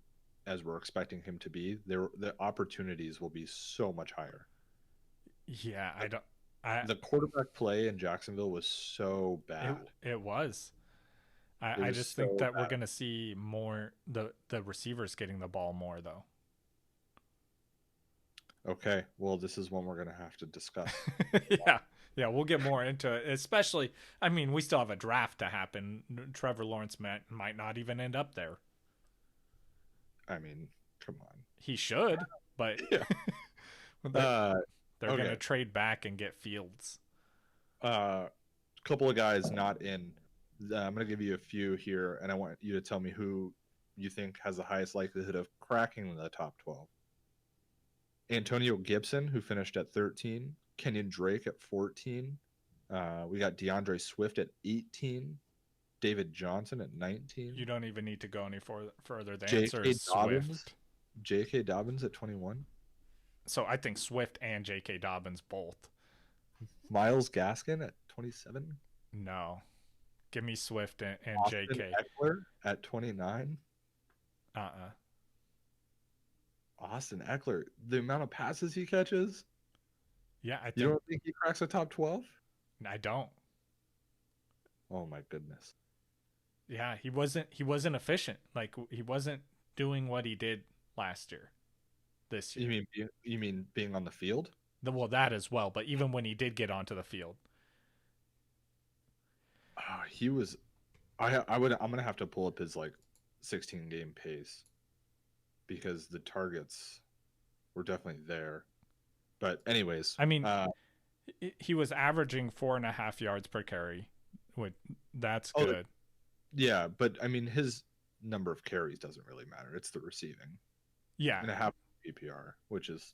as we're expecting him to be, the opportunities will be so much higher. Yeah, the quarterback play in Jacksonville was so bad. It was. I just think that we're going to see more the receivers getting the ball more, though. Okay, well, this is one we're going to have to discuss. Yeah, we'll get more into it. Especially, we still have a draft to happen. Trevor Lawrence might not even end up there. Come on. He should, but yeah. they're going to trade back and get Fields. A couple of guys not in. I'm going to give you a few here, and I want you to tell me who you think has the highest likelihood of cracking the top 12. Antonio Gibson, who finished at 13. Kenyan Drake at 14. We got Deandre Swift at 18. David Johnson at 19. You don't even need to go any further. The J.K. answer is Swift. J.K. Dobbins at 21. So I think Swift and J.K. Dobbins both. Myles Gaskin at 27. No. Give me Swift and J.K. Eckler at 29. Austin Eckler, the amount of passes he catches. Yeah, I think. You don't think he cracks a top 12? I don't. Oh my goodness. Yeah, he wasn't efficient. He wasn't doing what he did last year. This year. You mean being on the field? Well, that as well, but even when he did get onto the field. He was I'm going to have to pull up his 16 game pace, because the targets were definitely there. But anyways, He was averaging 4.5 yards per carry. That's Oh, good. Yeah, but I mean, his number of carries doesn't really matter. It's the receiving. Yeah. And a half PPR, which is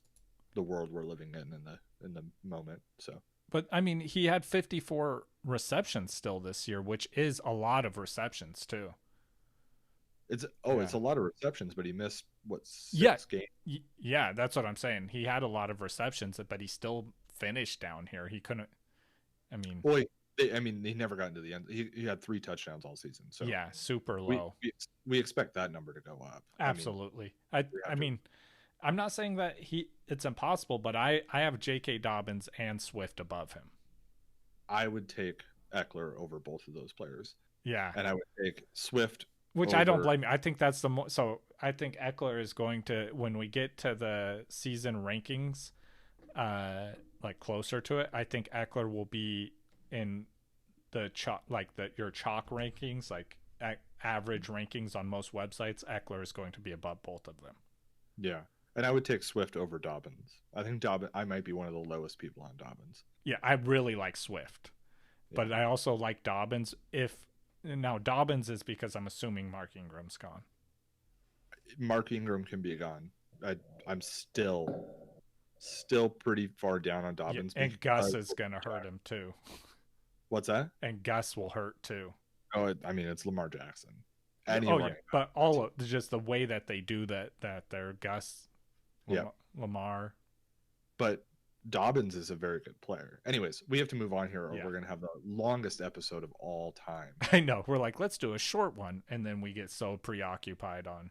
the world we're living in the moment. So, but I mean, he had 54 receptions still this year, which is a lot of receptions too. it's a lot of receptions, but he missed what, 6 games? Yeah, that's what I'm saying. He had a lot of receptions, but he still finished down here. He couldn't. I mean, Well, he never got into the end. He had 3 touchdowns all season. So yeah, super low. We expect that number to go up. Absolutely. I mean, I'm not saying that it's impossible, but I have J.K. Dobbins and Swift above him. I would take Eckler over both of those players. Yeah, and I would take Swift. Which I don't blame you. I think that's so I think Eckler is going to, when we get to the season rankings, like closer to it, I think Eckler will be in the chalk, like your chalk rankings, like average rankings on most websites. Eckler is going to be above both of them. Yeah. And I would take Swift over Dobbins. I think I might be one of the lowest people on Dobbins. Yeah, I really like Swift. Yeah. But I also like Dobbins. Now, Dobbins is because I'm assuming Mark Ingram's gone. Mark Ingram can be gone. I'm still pretty far down on Dobbins. Yeah, and Gus is going to hurt him too. What's that? And Gus will hurt too. Oh, I mean, it's Lamar Jackson. But just the way that they do that they're Gus, Lamar. But Dobbins is a very good player. Anyways, we have to move on here, or we're going to have the longest episode of all time. I know. We're like, let's do a short one, and then we get so preoccupied on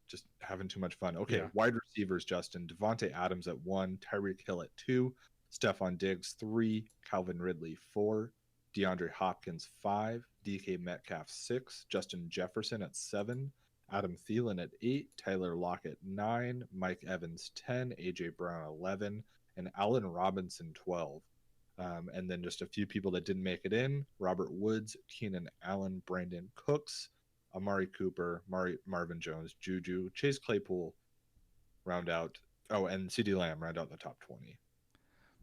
just having too much fun. Okay, wide receivers, Justin. Devontae Adams at 1, Tyreek Hill at 2, Stephon Diggs 3, Calvin Ridley 4, DeAndre Hopkins 5, DK Metcalf 6, Justin Jefferson at 7, Adam Thielen at 8, Tyler Lockett 9, Mike Evans 10, AJ Brown 11, and Allen Robinson 12. And then just a few people that didn't make it in: Robert Woods, Keenan Allen, Brandon Cooks, Amari Cooper, Marvin Jones, Juju, Chase Claypool round out. Oh, and CeeDee Lamb round out the top 20.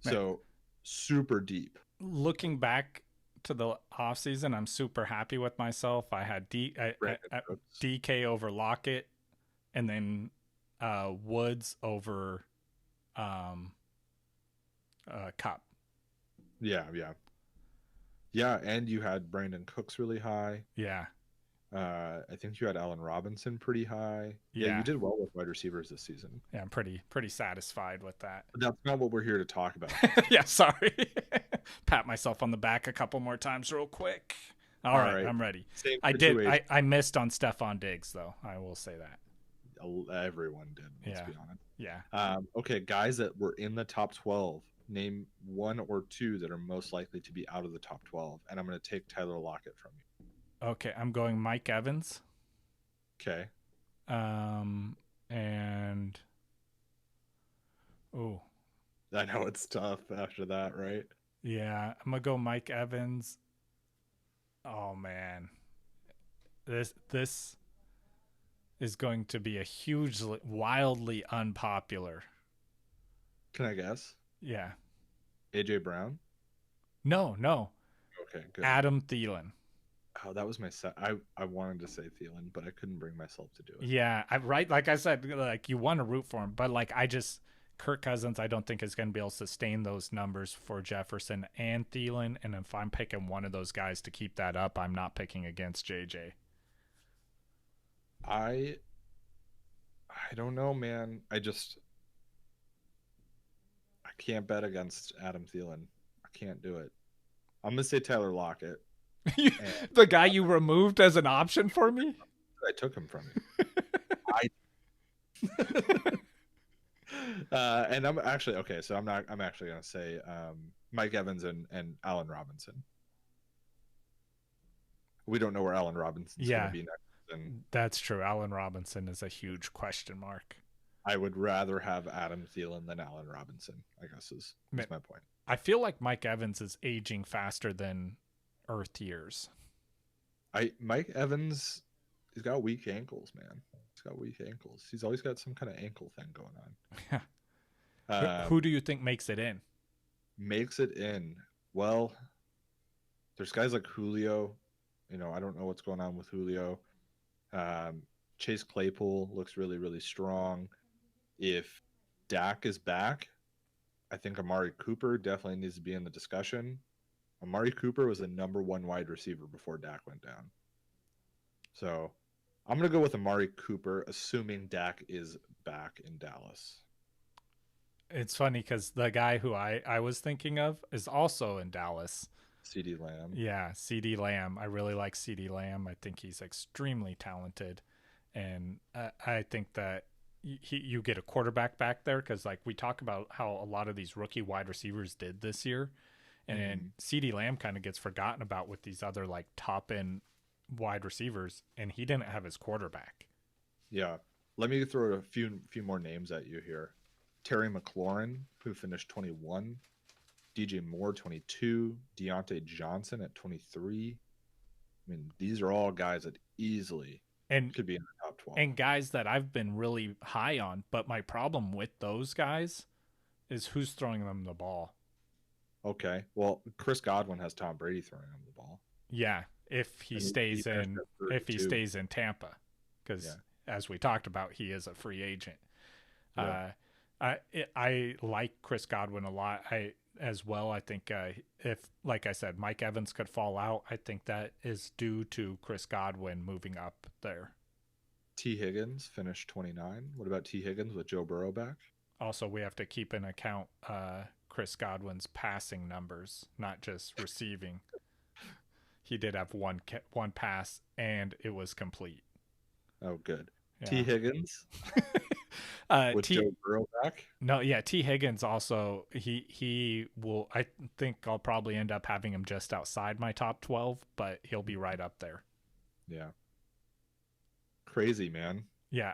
So super deep. Looking back to the offseason, I'm super happy with myself. I had DK over Lockett, and then Woods over Cup. Yeah. And you had Brandon Cooks really high. Yeah. I think you had Allen Robinson pretty high. Yeah, you did well with wide receivers this season. Yeah, I'm pretty satisfied with that. But that's not what we're here to talk about. Yeah, sorry. Pat myself on the back a couple more times real quick. All right, I'm ready. I missed on Stephon Diggs, though. I will say that. Everyone did, let's be honest. Yeah. Okay, guys that were in the top 12. Name 1 or 2 that are most likely to be out of the top 12. And I'm going to take Tyler Lockett from you. Okay, I'm going Mike Evans. Okay. And I know it's tough after that, right? Yeah, I'm gonna go Mike Evans. Oh man, this is going to be a hugely, wildly unpopular. Can I guess? Yeah. AJ Brown? No. Okay, good. Adam Thielen. Oh, that was my set. I wanted to say Thielen, but I couldn't bring myself to do it. Yeah, like I said, like you want to root for him, but like Kirk Cousins, I don't think is going to be able to sustain those numbers for Jefferson and Thielen. And if I'm picking one of those guys to keep that up, I'm not picking against JJ. I don't know, man. I can't bet against Adam Thielen. I can't do it. I'm gonna say Tyler Lockett. The guy you removed as an option for me? I took him from you. And I'm actually okay. So I'm actually gonna say Mike Evans and Allen Robinson. We don't know where Allen Robinson's gonna be next. And that's true. Allen Robinson is a huge question mark. I would rather have Adam Thielen than Allen Robinson, I guess is my point. I feel like Mike Evans is aging faster than Earth years. Mike Evans, he's got weak ankles, man. He's got weak ankles. He's always got some kind of ankle thing going on. Who do you think makes it in? makes it in. Well, there's guys like Julio. I don't know what's going on with Julio. Chase Claypool looks really, really strong. If Dak is back, I think Amari Cooper definitely needs to be in the discussion. Amari Cooper was the number 1 wide receiver before Dak went down. So I'm going to go with Amari Cooper, assuming Dak is back in Dallas. It's funny because the guy who I was thinking of is also in Dallas. CeeDee Lamb. Yeah, CeeDee Lamb. I really like CeeDee Lamb. I think he's extremely talented. And I think that you get a quarterback back there because, like, we talk about how a lot of these rookie wide receivers did this year. And CeeDee Lamb kind of gets forgotten about with these other, like, top-end wide receivers. And he didn't have his quarterback. Yeah. Let me throw a few more names at you here. Terry McLaurin, who finished 21. DJ Moore, 22. Deontay Johnson at 23. I mean, these are all guys that easily could be in the top 12. And guys that I've been really high on, but my problem with those guys is who's throwing them the ball. Okay. Well, Chris Godwin has Tom Brady throwing him the ball. Yeah, if he stays in Tampa, because as we talked about, he is a free agent. Yeah. I like Chris Godwin a lot. I think if, like I said, Mike Evans could fall out, I think that is due to Chris Godwin moving up there. T. Higgins finished 29. What about T. Higgins with Joe Burrow back? Also, we have to keep in account Chris Godwin's passing numbers, not just receiving. He did have one pass, and it was complete. Oh, good. Yeah. T. Higgins with Joe Burrow back? No, yeah, T. Higgins also, he will, I think I'll probably end up having him just outside my top 12, but he'll be right up there. Yeah. Crazy, man. Yeah.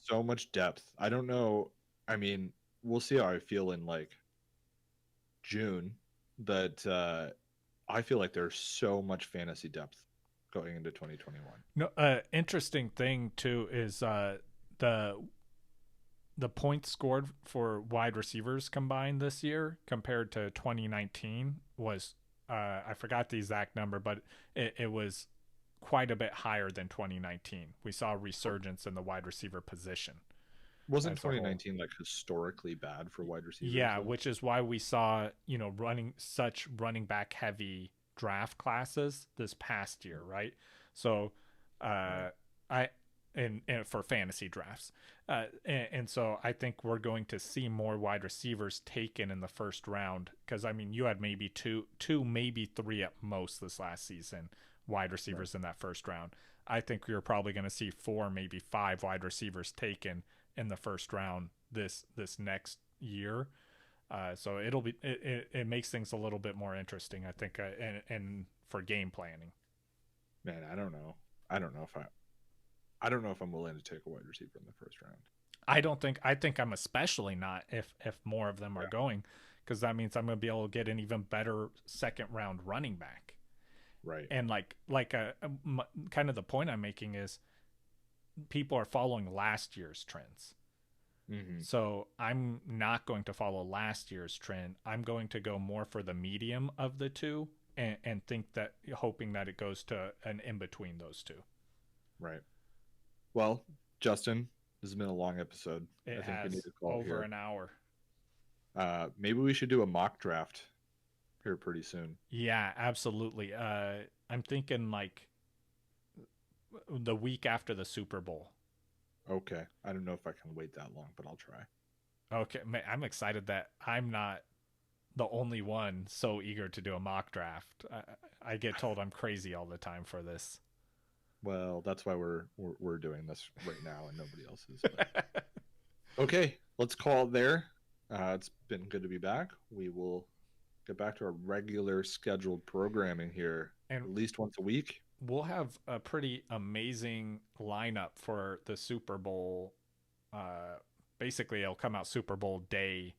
So much depth. I don't know. I mean, we'll see how I feel in like June, but I feel like there's so much fantasy depth going into 2021. No, interesting thing too is the points scored for wide receivers combined this year compared to 2019 was I forgot the exact number, but it was quite a bit higher than 2019. We saw a resurgence in the wide receiver position. Wasn't 2019 like historically bad for wide receivers? Yeah, though? Which is why we saw, running back heavy draft classes this past year, right? So and for fantasy drafts. And so I think we're going to see more wide receivers taken in the first round because, I mean, you had maybe two, maybe three at most this last season, wide receivers in that first round. I think you're probably going to see 4, maybe 5 wide receivers taken in the first round this next year. So it makes things a little bit more interesting, I think, and for game planning. Man, I don't know if I'm willing to take a wide receiver in the first round. I think I'm especially not if more of them are going, because that means I'm going to be able to get an even better second round running back. Right. And like kind of the point I'm making is people are following last year's trends. Mm-hmm. So I'm not going to follow last year's trend. I'm going to go more for the medium of the two and hoping that it goes to an in between those two. Right. Well, Justin, this has been a long episode. I think we need to call over an hour. Maybe we should do a mock draft here pretty soon. Yeah, absolutely. I'm thinking like the week after the Super Bowl. Okay. I don't know if I can wait that long, but I'll try. Okay. I'm excited that I'm not the only one so eager to do a mock draft. I get told I'm crazy all the time for this. Well, that's why we're doing this right now and nobody else is. But... Okay, let's call it there. It's been good to be back. We will get back to our regular scheduled programming here, and at least once a week. We'll have a pretty amazing lineup for the Super Bowl. Basically, it'll come out Super Bowl day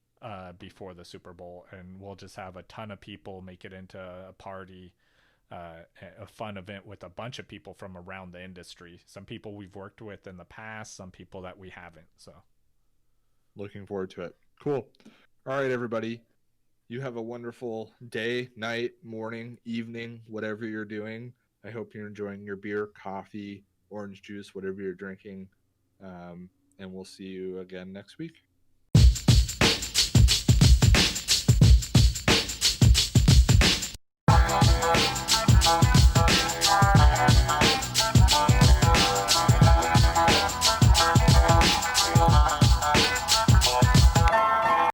before the Super Bowl, and we'll just have a ton of people make it into a party. A fun event with a bunch of people from around the industry. Some people we've worked with in the past, some people that we haven't. So looking forward to it. Cool. All right, everybody. you have a wonderful day, night, morning, evening, whatever you're doing. I hope you're enjoying your beer, coffee, orange juice, whatever you're drinking. And we'll see you again next week.